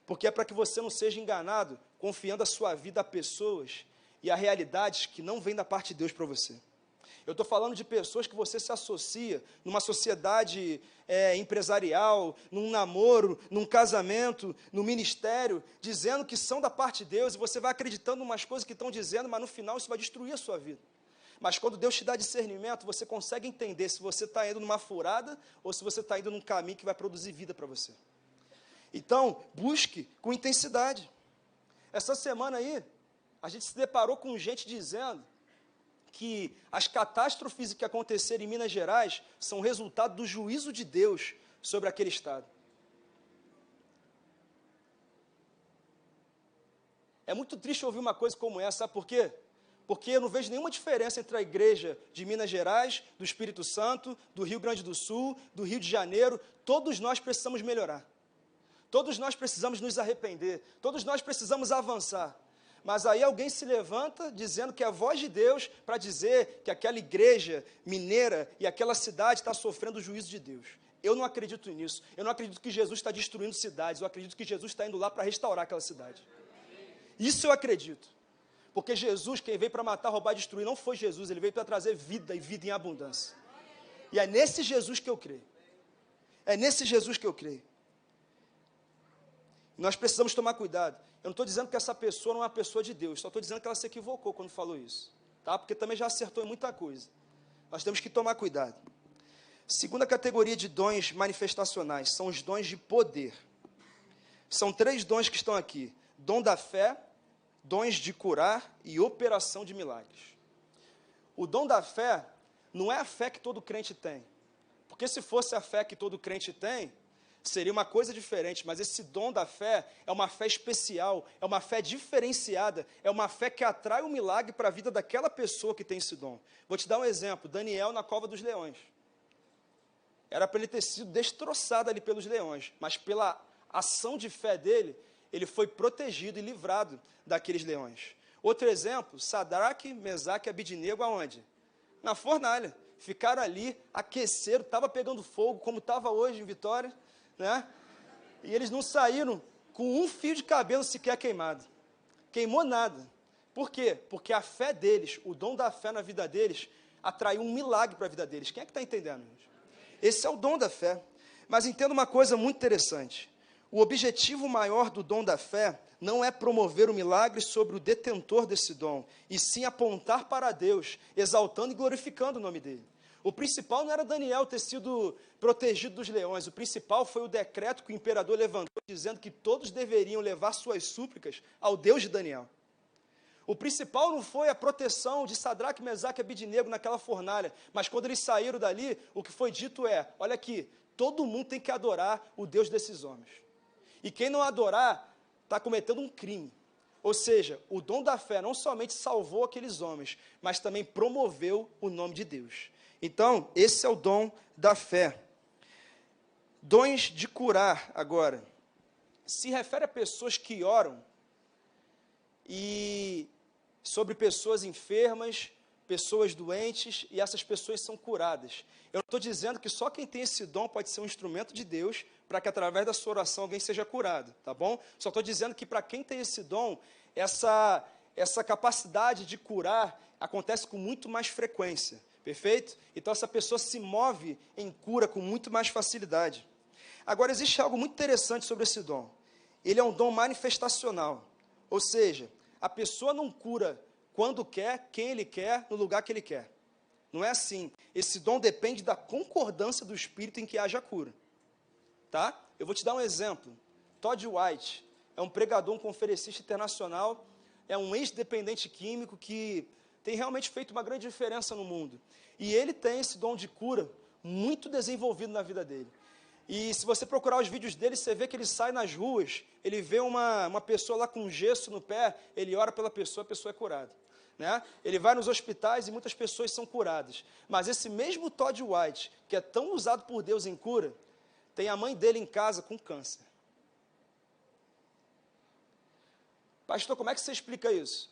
Porque é para que você não seja enganado, confiando a sua vida a pessoas e a realidades que não vêm da parte de Deus para você. Eu estou falando de pessoas que você se associa numa sociedade empresarial, num namoro, num casamento, no ministério, dizendo que são da parte de Deus, e você vai acreditando em umas coisas que estão dizendo, mas no final isso vai destruir a sua vida. Mas quando Deus te dá discernimento, você consegue entender se você está indo numa furada ou se você está indo num caminho que vai produzir vida para você. Então, busque com intensidade. Essa semana aí, a gente se deparou com gente dizendo que as catástrofes que aconteceram em Minas Gerais são resultado do juízo de Deus sobre aquele estado. É muito triste ouvir uma coisa como essa, sabe por quê? Porque eu não vejo nenhuma diferença entre a igreja de Minas Gerais, do Espírito Santo, do Rio Grande do Sul, do Rio de Janeiro. Todos nós precisamos melhorar. Todos nós precisamos nos arrepender. Todos nós precisamos avançar. Mas aí alguém se levanta dizendo que é a voz de Deus para dizer que aquela igreja mineira e aquela cidade está sofrendo o juízo de Deus. Eu não acredito nisso. Eu não acredito que Jesus está destruindo cidades. Eu acredito que Jesus está indo lá para restaurar aquela cidade. Isso eu acredito. Porque Jesus, quem veio para matar, roubar e destruir, não foi Jesus. Ele veio para trazer vida e vida em abundância. E é nesse Jesus que eu creio. É nesse Jesus que eu creio. Nós precisamos tomar cuidado. Eu não estou dizendo que essa pessoa não é uma pessoa de Deus. Só estou dizendo que ela se equivocou quando falou isso. Tá? Porque também já acertou em muita coisa. Nós temos que tomar cuidado. Segunda categoria de dons manifestacionais são os dons de poder. São 3 dons que estão aqui. Dom da fé, dons de curar e operação de milagres. O dom da fé não é a fé que todo crente tem. Porque se fosse a fé que todo crente tem, seria uma coisa diferente. Mas esse dom da fé é uma fé especial, é uma fé diferenciada, é uma fé que atrai um milagre para a vida daquela pessoa que tem esse dom. Vou te dar um exemplo. Daniel na cova dos leões. Era para ele ter sido destroçado ali pelos leões, mas pela ação de fé dele, ele foi protegido e livrado daqueles leões. Outro exemplo, Sadraque, Mesaque e Abidnego, aonde? Na fornalha. Ficaram ali, aqueceram, estava pegando fogo, como estava hoje em Vitória, né? E eles não saíram com um fio de cabelo sequer queimado. Queimou nada. Por quê? Porque a fé deles, o dom da fé na vida deles, atraiu um milagre para a vida deles. Quem é que está entendendo, gente? Esse é o dom da fé. Mas entenda uma coisa muito interessante. O objetivo maior do dom da fé não é promover o milagre sobre o detentor desse dom, e sim apontar para Deus, exaltando e glorificando o nome dele. O principal não era Daniel ter sido protegido dos leões, o principal foi o decreto que o imperador levantou, dizendo que todos deveriam levar suas súplicas ao Deus de Daniel. O principal não foi a proteção de Sadraque, Mesaque e Abidnego naquela fornalha, mas quando eles saíram dali, o que foi dito é, olha aqui, todo mundo tem que adorar o Deus desses homens. E quem não adorar, está cometendo um crime. Ou seja, o dom da fé não somente salvou aqueles homens, mas também promoveu o nome de Deus. Então, esse é o dom da fé. Dons de curar, agora, se refere a pessoas que oram e sobre pessoas enfermas, pessoas doentes, e essas pessoas são curadas. Eu não estou dizendo que só quem tem esse dom pode ser um instrumento de Deus para que através da sua oração alguém seja curado, tá bom? Só estou dizendo que para quem tem esse dom, essa capacidade de curar acontece com muito mais frequência, perfeito? Então essa pessoa se move em cura com muito mais facilidade. Agora existe algo muito interessante sobre esse dom. Ele é um dom manifestacional, ou seja, a pessoa não cura quando quer, quem ele quer, no lugar que ele quer. Não é assim. Esse dom depende da concordância do Espírito em que haja cura. Tá? Eu vou te dar um exemplo. Todd White é um pregador, um conferencista internacional, é um ex-dependente químico que tem realmente feito uma grande diferença no mundo. E ele tem esse dom de cura muito desenvolvido na vida dele. E se você procurar os vídeos dele, você vê que ele sai nas ruas, ele vê uma pessoa lá com gesso no pé, ele ora pela pessoa, a pessoa é curada. Né? Ele vai nos hospitais e muitas pessoas são curadas. Mas esse mesmo Todd White, que é tão usado por Deus em cura, tem a mãe dele em casa com câncer. Pastor, como é que você explica isso?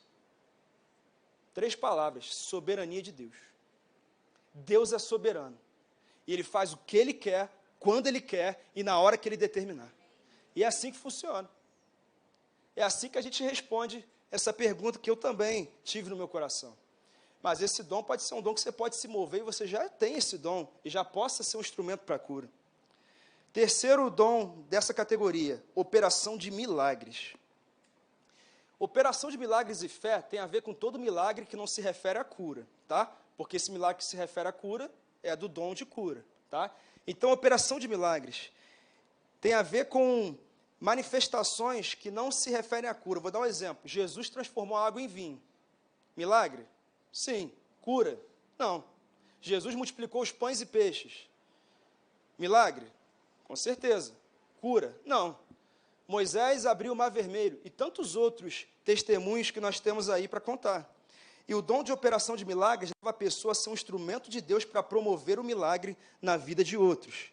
3 palavras: soberania de Deus. Deus é soberano. E Ele faz o que Ele quer, quando Ele quer e na hora que Ele determinar. E é assim que funciona. É assim que a gente responde essa pergunta que eu também tive no meu coração. Mas esse dom pode ser um dom que você pode se mover e você já tem esse dom e já possa ser um instrumento para a cura. Terceiro dom dessa categoria, operação de milagres. Operação de milagres e fé tem a ver com todo milagre que não se refere à cura, tá? Porque esse milagre que se refere à cura é do dom de cura, tá? Então, operação de milagres tem a ver com manifestações que não se referem à cura. Vou dar um exemplo. Jesus transformou a água em vinho. Milagre? Sim. Cura? Não. Jesus multiplicou os pães e peixes. Milagre? Com certeza. Cura? Não. Moisés abriu o mar vermelho e tantos outros testemunhos que nós temos aí para contar. E o dom de operação de milagres leva a pessoa a ser um instrumento de Deus para promover o milagre na vida de outros.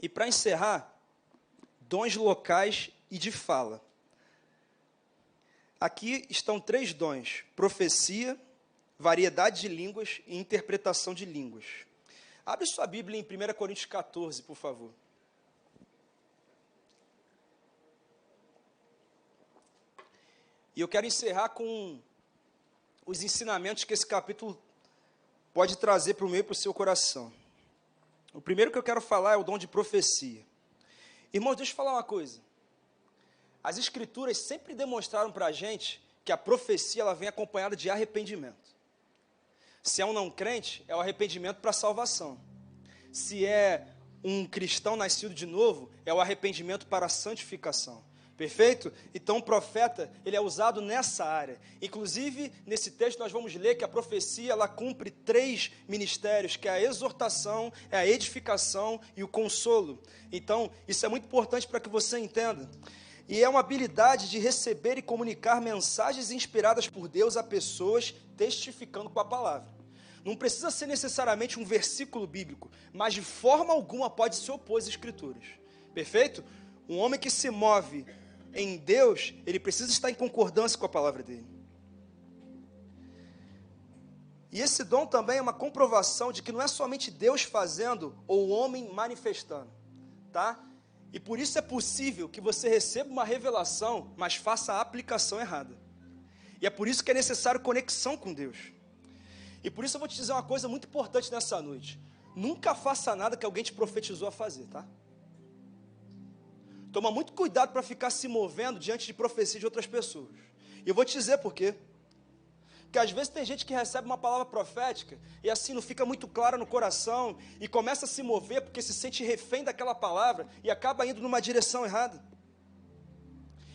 E para encerrar, dons locais e de fala. Aqui estão 3 dons: profecia, variedade de línguas e interpretação de línguas. Abre sua Bíblia em 1 Coríntios 14, por favor. E eu quero encerrar com os ensinamentos que esse capítulo pode trazer para o meio e para o seu coração. O primeiro que eu quero falar é o dom de profecia. Irmãos, deixa eu falar uma coisa. As Escrituras sempre demonstraram para a gente que a profecia ela vem acompanhada de arrependimento. Se é um não crente, é o arrependimento para a salvação. Se é um cristão nascido de novo, é o arrependimento para a santificação. Perfeito? Então o profeta, ele é usado nessa área. Inclusive, nesse texto nós vamos ler que a profecia, ela cumpre 3 ministérios, que é a exortação, é a edificação e o consolo. Então, isso é muito importante para que você entenda. E é uma habilidade de receber e comunicar mensagens inspiradas por Deus a pessoas, testificando com a palavra. Não precisa ser necessariamente um versículo bíblico, mas de forma alguma pode se opor às Escrituras. Perfeito? Um homem que se move em Deus, ele precisa estar em concordância com a palavra dele. E esse dom também é uma comprovação de que não é somente Deus fazendo ou o homem manifestando, tá? E por isso é possível que você receba uma revelação, mas faça a aplicação errada. E é por isso que é necessário conexão com Deus. E por isso eu vou te dizer uma coisa muito importante nessa noite. Nunca faça nada que alguém te profetizou a fazer, tá? Toma muito cuidado para ficar se movendo diante de profecia de outras pessoas. E eu vou te dizer por quê. Porque às vezes tem gente que recebe uma palavra profética e assim não fica muito clara no coração e começa a se mover porque se sente refém daquela palavra e acaba indo numa direção errada.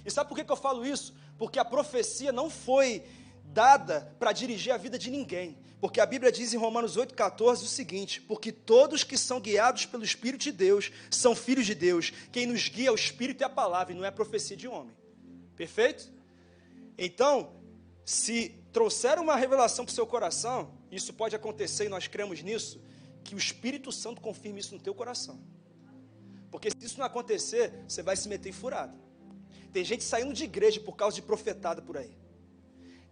E sabe por que eu falo isso? Porque a profecia não foi dada para dirigir a vida de ninguém. Porque a Bíblia diz em Romanos 8,14 o seguinte: porque todos que são guiados pelo Espírito de Deus são filhos de Deus. Quem nos guia é o Espírito e a palavra, e não é a profecia de homem. Perfeito? Então, se trouxer uma revelação para o seu coração, isso pode acontecer e nós cremos nisso, que o Espírito Santo confirme isso no teu coração. Porque se isso não acontecer, você vai se meter em furada. Tem gente saindo de igreja por causa de profetada por aí.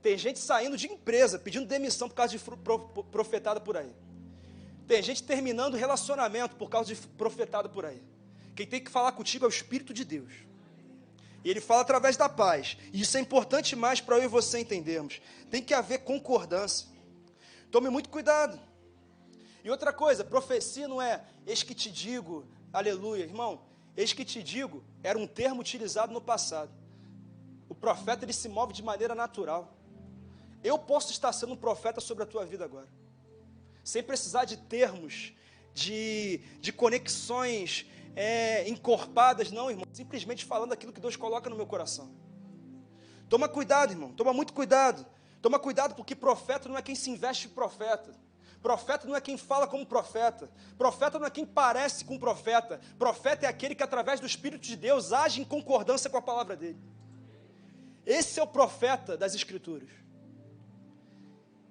Tem gente saindo de empresa, pedindo demissão por causa de profetada por aí. Tem gente terminando relacionamento por causa de profetada por aí. Quem tem que falar contigo é o Espírito de Deus. E ele fala através da paz. E isso é importante mais para eu e você entendermos. Tem que haver concordância. Tome muito cuidado. E outra coisa, profecia não é eis que te digo, aleluia, irmão. Eis que te digo era um termo utilizado no passado. O profeta ele se move de maneira natural. Eu posso estar sendo um profeta sobre a tua vida agora, sem precisar de termos, de conexões encorpadas, não, irmão, simplesmente falando aquilo que Deus coloca no meu coração. Toma cuidado, irmão, toma muito cuidado. Toma cuidado porque profeta não é quem se investe em profeta. Profeta não é quem fala como profeta. Profeta não é quem parece com profeta. Profeta é aquele que através do Espírito de Deus age em concordância com a palavra dele. Esse é o profeta das Escrituras.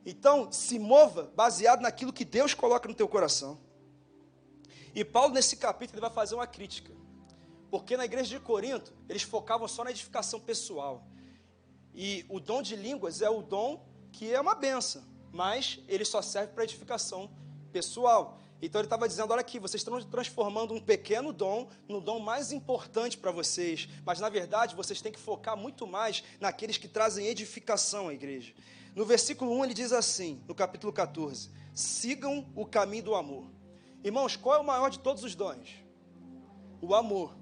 Então, se mova baseado naquilo que Deus coloca no teu coração. E Paulo, nesse capítulo, ele vai fazer uma crítica. Porque na igreja de Corinto, eles focavam só na edificação pessoal. E o dom de línguas é o dom que é uma benção, mas ele só serve para edificação pessoal. Então ele estava dizendo, olha aqui, vocês estão transformando um pequeno dom no dom mais importante para vocês. Mas na verdade, vocês têm que focar muito mais naqueles que trazem edificação à igreja. No versículo 1 ele diz assim, no capítulo 14, sigam o caminho do amor. Irmãos, qual é o maior de todos os dons? O amor.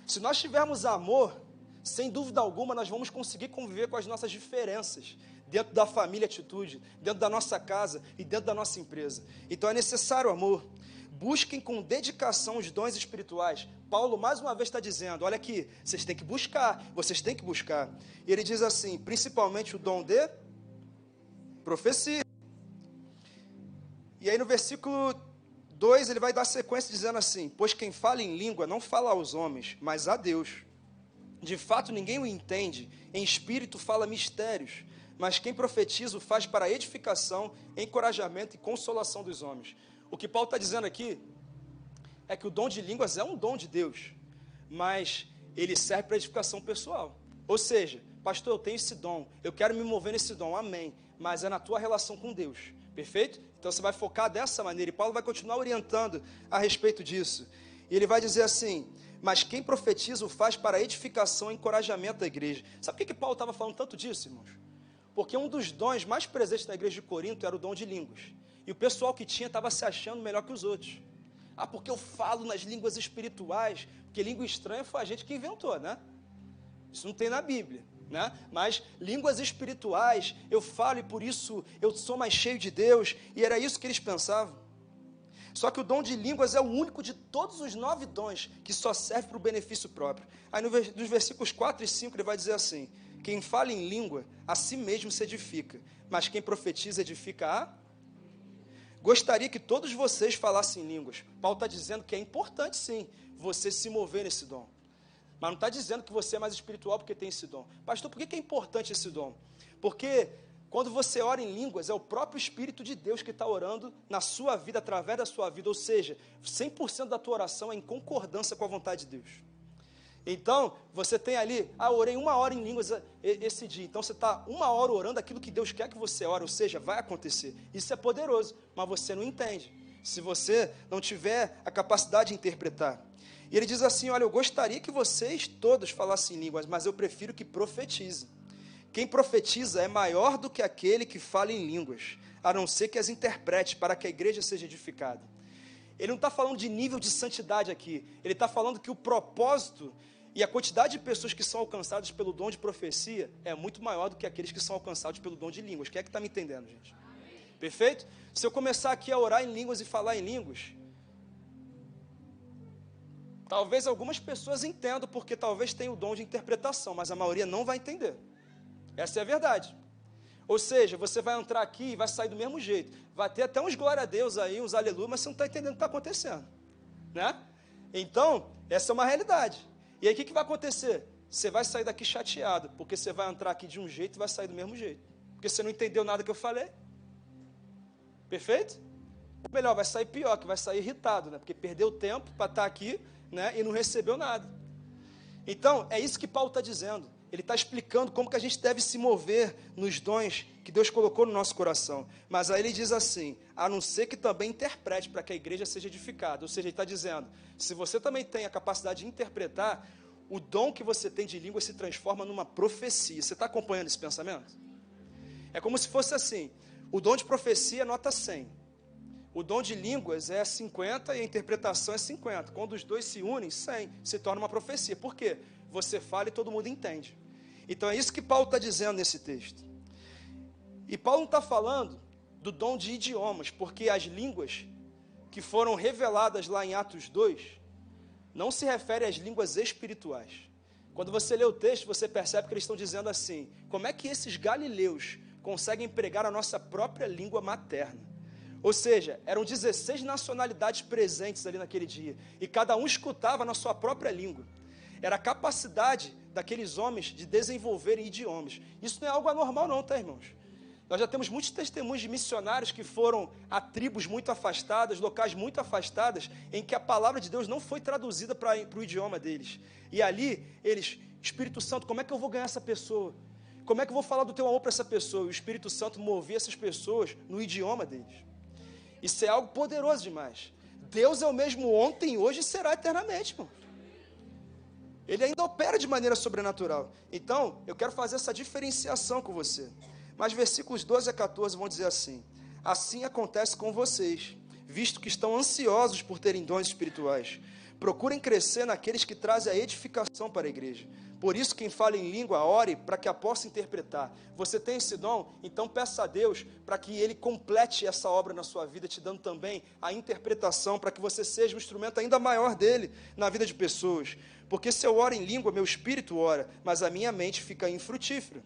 Se nós tivermos amor, sem dúvida alguma nós vamos conseguir conviver com as nossas diferenças, dentro da família Atitude, dentro da nossa casa e dentro da nossa empresa. Então é necessário amor. Busquem com dedicação os dons espirituais. Paulo mais uma vez está dizendo, olha aqui, vocês têm que buscar. E ele diz assim, principalmente o dom de Profecia. E aí no versículo 2 ele vai dar sequência dizendo assim: pois quem fala em língua não fala aos homens, mas a Deus. De fato ninguém o entende, em espírito fala mistérios, mas quem profetiza o faz para edificação, encorajamento e consolação dos homens. O que Paulo está dizendo aqui é que o dom de línguas é um dom de Deus, mas ele serve para edificação pessoal. Ou seja, pastor, eu tenho esse dom, eu quero me mover nesse dom, amém, mas é na tua relação com Deus, perfeito? Então você vai focar dessa maneira, e Paulo vai continuar orientando a respeito disso. E ele vai dizer assim: mas quem profetiza o faz para edificação e encorajamento da igreja. Sabe por que Paulo estava falando tanto disso, irmãos? Porque um dos dons mais presentes na igreja de Corinto era o dom de línguas. E o pessoal que tinha estava se achando melhor que os outros. Ah, porque eu falo nas línguas espirituais, porque língua estranha foi a gente que inventou, né? Isso não tem na Bíblia, né? Mas línguas espirituais, eu falo e por isso eu sou mais cheio de Deus. E era isso que eles pensavam. Só que o dom de línguas é o único de todos os 9 dons que só serve para o benefício próprio. Aí nos versículos 4 e 5 ele vai dizer assim: quem fala em língua, a si mesmo se edifica, mas quem profetiza edifica a... Gostaria que todos vocês falassem línguas. Paulo está dizendo que é importante sim, você se mover nesse dom. Mas não está dizendo que você é mais espiritual porque tem esse dom. Pastor, por que é importante esse dom? Porque quando você ora em línguas, é o próprio Espírito de Deus que está orando na sua vida, através da sua vida, ou seja, 100% da tua oração é em concordância com a vontade de Deus. Então, você tem ali, orei 1 hora em línguas esse dia, então você está 1 hora orando aquilo que Deus quer que você ore, ou seja, vai acontecer. Isso é poderoso, mas você não entende, se você não tiver a capacidade de interpretar. E ele diz assim: olha, eu gostaria que vocês todos falassem línguas, mas eu prefiro que profetizem. Quem profetiza é maior do que aquele que fala em línguas, a não ser que as interprete para que a igreja seja edificada. Ele não está falando de nível de santidade aqui, ele está falando que o propósito e a quantidade de pessoas que são alcançadas pelo dom de profecia é muito maior do que aqueles que são alcançados pelo dom de línguas. Quem é que está me entendendo, gente? Perfeito? Se eu começar aqui a orar em línguas e falar em línguas, talvez algumas pessoas entendam, porque talvez tenham o dom de interpretação, mas a maioria não vai entender. Essa é a verdade. Ou seja, você vai entrar aqui e vai sair do mesmo jeito. Vai ter até uns glória a Deus aí, uns aleluia, mas você não está entendendo o que está acontecendo, né? Então, essa é uma realidade. E aí o que vai acontecer? Você vai sair daqui chateado, porque você vai entrar aqui de um jeito e vai sair do mesmo jeito. Porque você não entendeu nada que eu falei. Perfeito? Ou melhor, vai sair pior, que vai sair irritado, né? Porque perdeu tempo para estar aqui, né? E não recebeu nada. Então, é isso que Paulo está dizendo. Ele está explicando como que a gente deve se mover nos dons que Deus colocou no nosso coração. Mas aí ele diz assim: a não ser que também interprete para que a igreja seja edificada. Ou seja, ele está dizendo, se você também tem a capacidade de interpretar, o dom que você tem de língua se transforma numa profecia. Você está acompanhando esse pensamento? É como se fosse assim: o dom de profecia é nota 100. O dom de línguas é 50 e a interpretação é 50. Quando os dois se unem, 100, se torna uma profecia. Por quê? Você fala e todo mundo entende. Então é isso que Paulo está dizendo nesse texto. E Paulo não está falando do dom de idiomas, porque as línguas que foram reveladas lá em Atos 2 não se refere às línguas espirituais. Quando você lê o texto, você percebe que eles estão dizendo assim: como é que esses galileus conseguem pregar a nossa própria língua materna? Ou seja, eram 16 nacionalidades presentes ali naquele dia, e cada um escutava na sua própria língua. Era a capacidade daqueles homens de desenvolverem idiomas. Isso não é algo anormal não, tá, irmãos? Nós já temos muitos testemunhos de missionários que foram a tribos muito afastadas, locais muito afastadas, em que a palavra de Deus não foi traduzida para o idioma deles. E ali, eles, Espírito Santo, como é que eu vou ganhar essa pessoa? Como é que eu vou falar do teu amor para essa pessoa? E o Espírito Santo movia essas pessoas no idioma deles. Isso é algo poderoso demais. Deus é o mesmo ontem, hoje e será eternamente, irmão. Ele ainda opera de maneira sobrenatural. Então, eu quero fazer essa diferenciação com você. Mas versículos 12 a 14 vão dizer assim: assim acontece com vocês, visto que estão ansiosos por terem dons espirituais. Procurem crescer naqueles que trazem a edificação para a igreja. Por isso, quem fala em língua, ore para que a possa interpretar. Você tem esse dom? Então peça a Deus para que Ele complete essa obra na sua vida, te dando também a interpretação, para que você seja um instrumento ainda maior dEle na vida de pessoas. Porque se eu oro em língua, meu espírito ora, mas a minha mente fica infrutífera.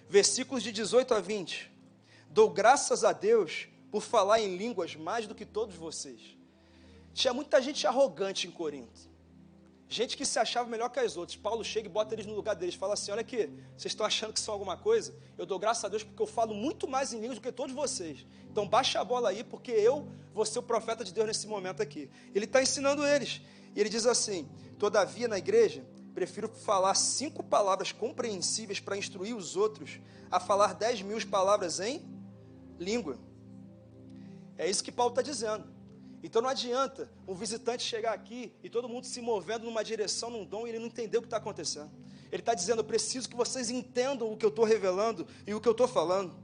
Versículos de 18 a 20. Dou graças a Deus por falar em línguas mais do que todos vocês. Tinha muita gente arrogante em Corinto. Gente que se achava melhor que as outras. Paulo chega e bota eles no lugar deles. Fala assim, olha aqui, vocês estão achando que são alguma coisa? Eu dou graças a Deus porque eu falo muito mais em línguas do que todos vocês. Então baixa a bola aí, porque eu vou ser o profeta de Deus nesse momento aqui. Ele está ensinando eles. E ele diz assim, todavia na igreja, prefiro falar 5 palavras compreensíveis para instruir os outros, a falar 10.000 palavras em língua. É isso que Paulo está dizendo. Então não adianta um visitante chegar aqui e todo mundo se movendo numa direção, num dom, e ele não entender o que está acontecendo. Ele está dizendo, eu preciso que vocês entendam o que eu estou revelando e o que eu estou falando.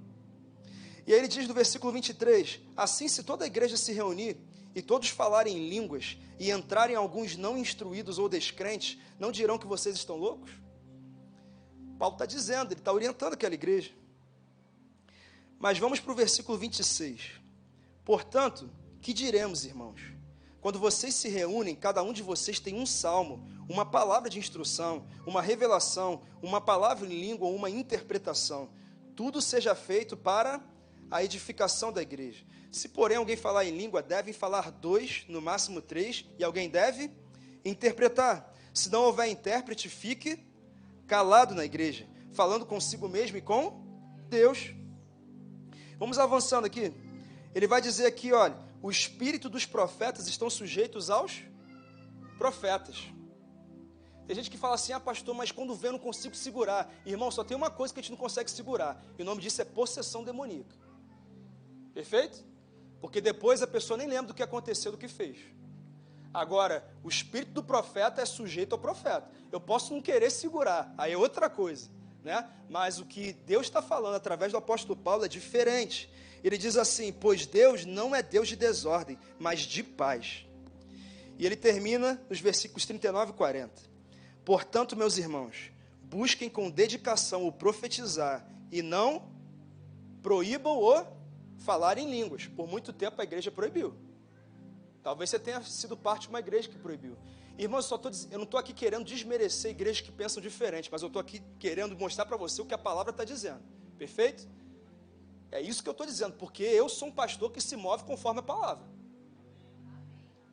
E aí ele diz no versículo 23, assim se toda a igreja se reunir e todos falarem em línguas e entrarem alguns não instruídos ou descrentes, não dirão que vocês estão loucos? Paulo está dizendo, ele está orientando aquela igreja. Mas vamos para o versículo 26. Portanto, que diremos, irmãos? Quando vocês se reúnem, cada um de vocês tem um salmo, uma palavra de instrução, uma revelação, uma palavra em língua ou uma interpretação. Tudo seja feito para a edificação da igreja. Se, porém, alguém falar em língua, devem falar 2, no máximo 3, e alguém deve interpretar. Se não houver intérprete, fique calado na igreja, falando consigo mesmo e com Deus. Vamos avançando aqui. Ele vai dizer aqui, olha, o espírito dos profetas estão sujeitos aos profetas. Tem gente que fala assim, pastor, mas quando vê eu não consigo segurar. Irmão, só tem uma coisa que a gente não consegue segurar, e o nome disso é possessão demoníaca. Perfeito? Porque depois a pessoa nem lembra do que aconteceu, do que fez. Agora, o espírito do profeta é sujeito ao profeta. Eu posso não querer segurar, aí é outra coisa, né? Mas o que Deus está falando através do apóstolo Paulo é diferente. Ele diz assim, pois Deus não é Deus de desordem, mas de paz. E ele termina nos versículos 39 e 40. Portanto, meus irmãos, busquem com dedicação o profetizar e não proíbam o falar em línguas. Por muito tempo a igreja proibiu. Talvez você tenha sido parte de uma igreja que proibiu. Irmãos, eu não estou aqui querendo desmerecer igrejas que pensam diferente, mas eu estou aqui querendo mostrar para você o que a palavra está dizendo. Perfeito? É isso que eu estou dizendo, porque eu sou um pastor que se move conforme a palavra.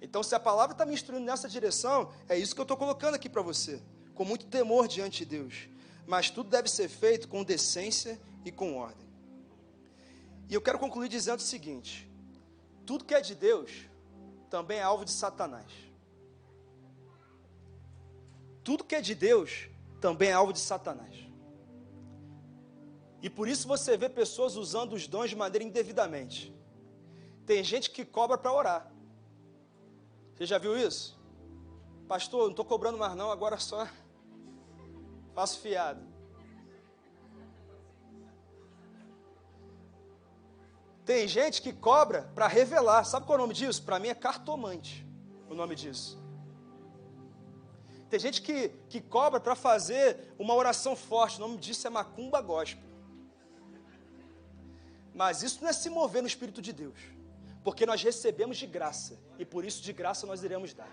Então, se a palavra está me instruindo nessa direção, é isso que eu estou colocando aqui para você, com muito temor diante de Deus. Mas tudo deve ser feito com decência e com ordem. E eu quero concluir dizendo o seguinte, tudo que é de Deus também é alvo de Satanás. Tudo que é de Deus também é alvo de Satanás. E por isso você vê pessoas usando os dons de maneira indevidamente. Tem gente que cobra para orar. Você já viu isso? Pastor, não estou cobrando mais não, agora só faço fiado. Tem gente que cobra para revelar. Sabe qual é o nome disso? Para mim é cartomante o nome disso. Tem gente que cobra para fazer uma oração forte. O nome disso é macumba gospel. Mas isso não é se mover no Espírito de Deus. Porque nós recebemos de graça. E por isso de graça nós iremos dar.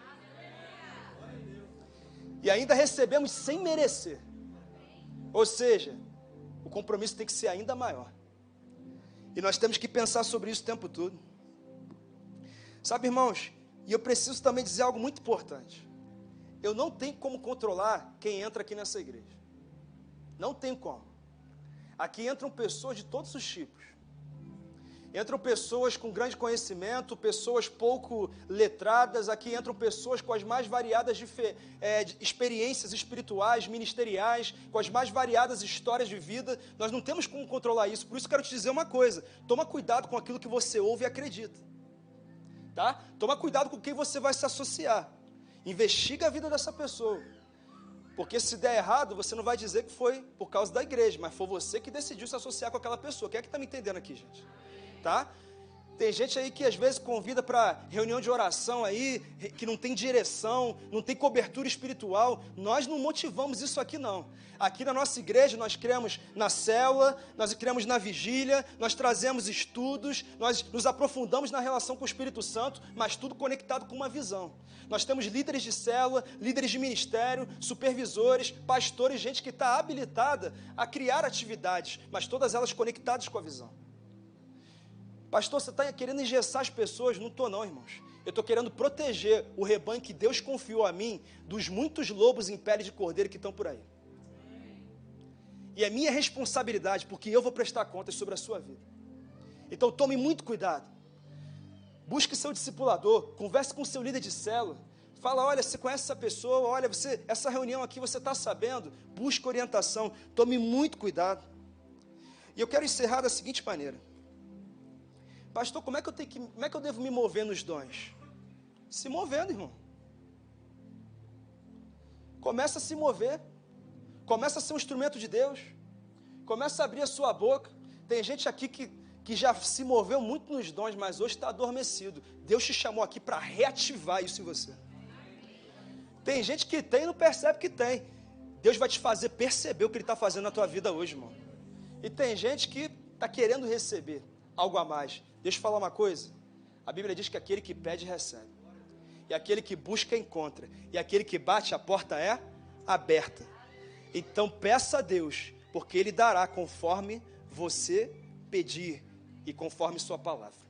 E ainda recebemos sem merecer. Ou seja, o compromisso tem que ser ainda maior. E nós temos que pensar sobre isso o tempo todo. Sabe, irmãos, e eu preciso também dizer algo muito importante. Eu não tenho como controlar quem entra aqui nessa igreja. Não tenho como. Aqui entram pessoas de todos os tipos. Entram pessoas com grande conhecimento, pessoas pouco letradas, aqui entram pessoas com as mais variadas experiências espirituais, ministeriais, com as mais variadas histórias de vida. Nós não temos como controlar isso, por isso quero te dizer uma coisa, toma cuidado com aquilo que você ouve e acredita. Tá? Toma cuidado com quem você vai se associar. Investiga a vida dessa pessoa. Porque se der errado, você não vai dizer que foi por causa da igreja, mas foi você que decidiu se associar com aquela pessoa. Quem é que está me entendendo aqui, gente? Tá? Tem gente aí que às vezes convida para reunião de oração aí, que não tem direção, não tem cobertura espiritual. Nós não motivamos isso aqui não. Aqui na nossa igreja nós cremos na célula, nós cremos na vigília, nós trazemos estudos, nós nos aprofundamos na relação com o Espírito Santo, mas tudo conectado com uma visão. Nós temos líderes de célula, líderes de ministério, supervisores, pastores, gente que está habilitada a criar atividades, mas todas elas conectadas com a visão. Pastor, você está querendo engessar as pessoas? Não estou não, irmãos. Eu estou querendo proteger o rebanho que Deus confiou a mim dos muitos lobos em pele de cordeiro que estão por aí. E é minha responsabilidade, porque eu vou prestar contas sobre a sua vida. Então tome muito cuidado. Busque seu discipulador, converse com seu líder de célula. Fala, olha, você conhece essa pessoa, olha, essa reunião aqui você está sabendo. Busque orientação, tome muito cuidado. E eu quero encerrar da seguinte maneira. Pastor, como é que eu devo me mover nos dons? Se movendo, irmão. Começa a se mover. Começa a ser um instrumento de Deus. Começa a abrir a sua boca. Tem gente aqui que já se moveu muito nos dons, mas hoje está adormecido. Deus te chamou aqui para reativar isso em você. Tem gente que tem e não percebe que tem. Deus vai te fazer perceber o que Ele está fazendo na tua vida hoje, irmão. E tem gente que está querendo receber algo a mais. Deixa eu falar uma coisa. A Bíblia diz que aquele que pede, recebe. E aquele que busca, encontra. E aquele que bate, a porta é aberta. Então peça a Deus, porque Ele dará conforme você pedir e conforme sua palavra.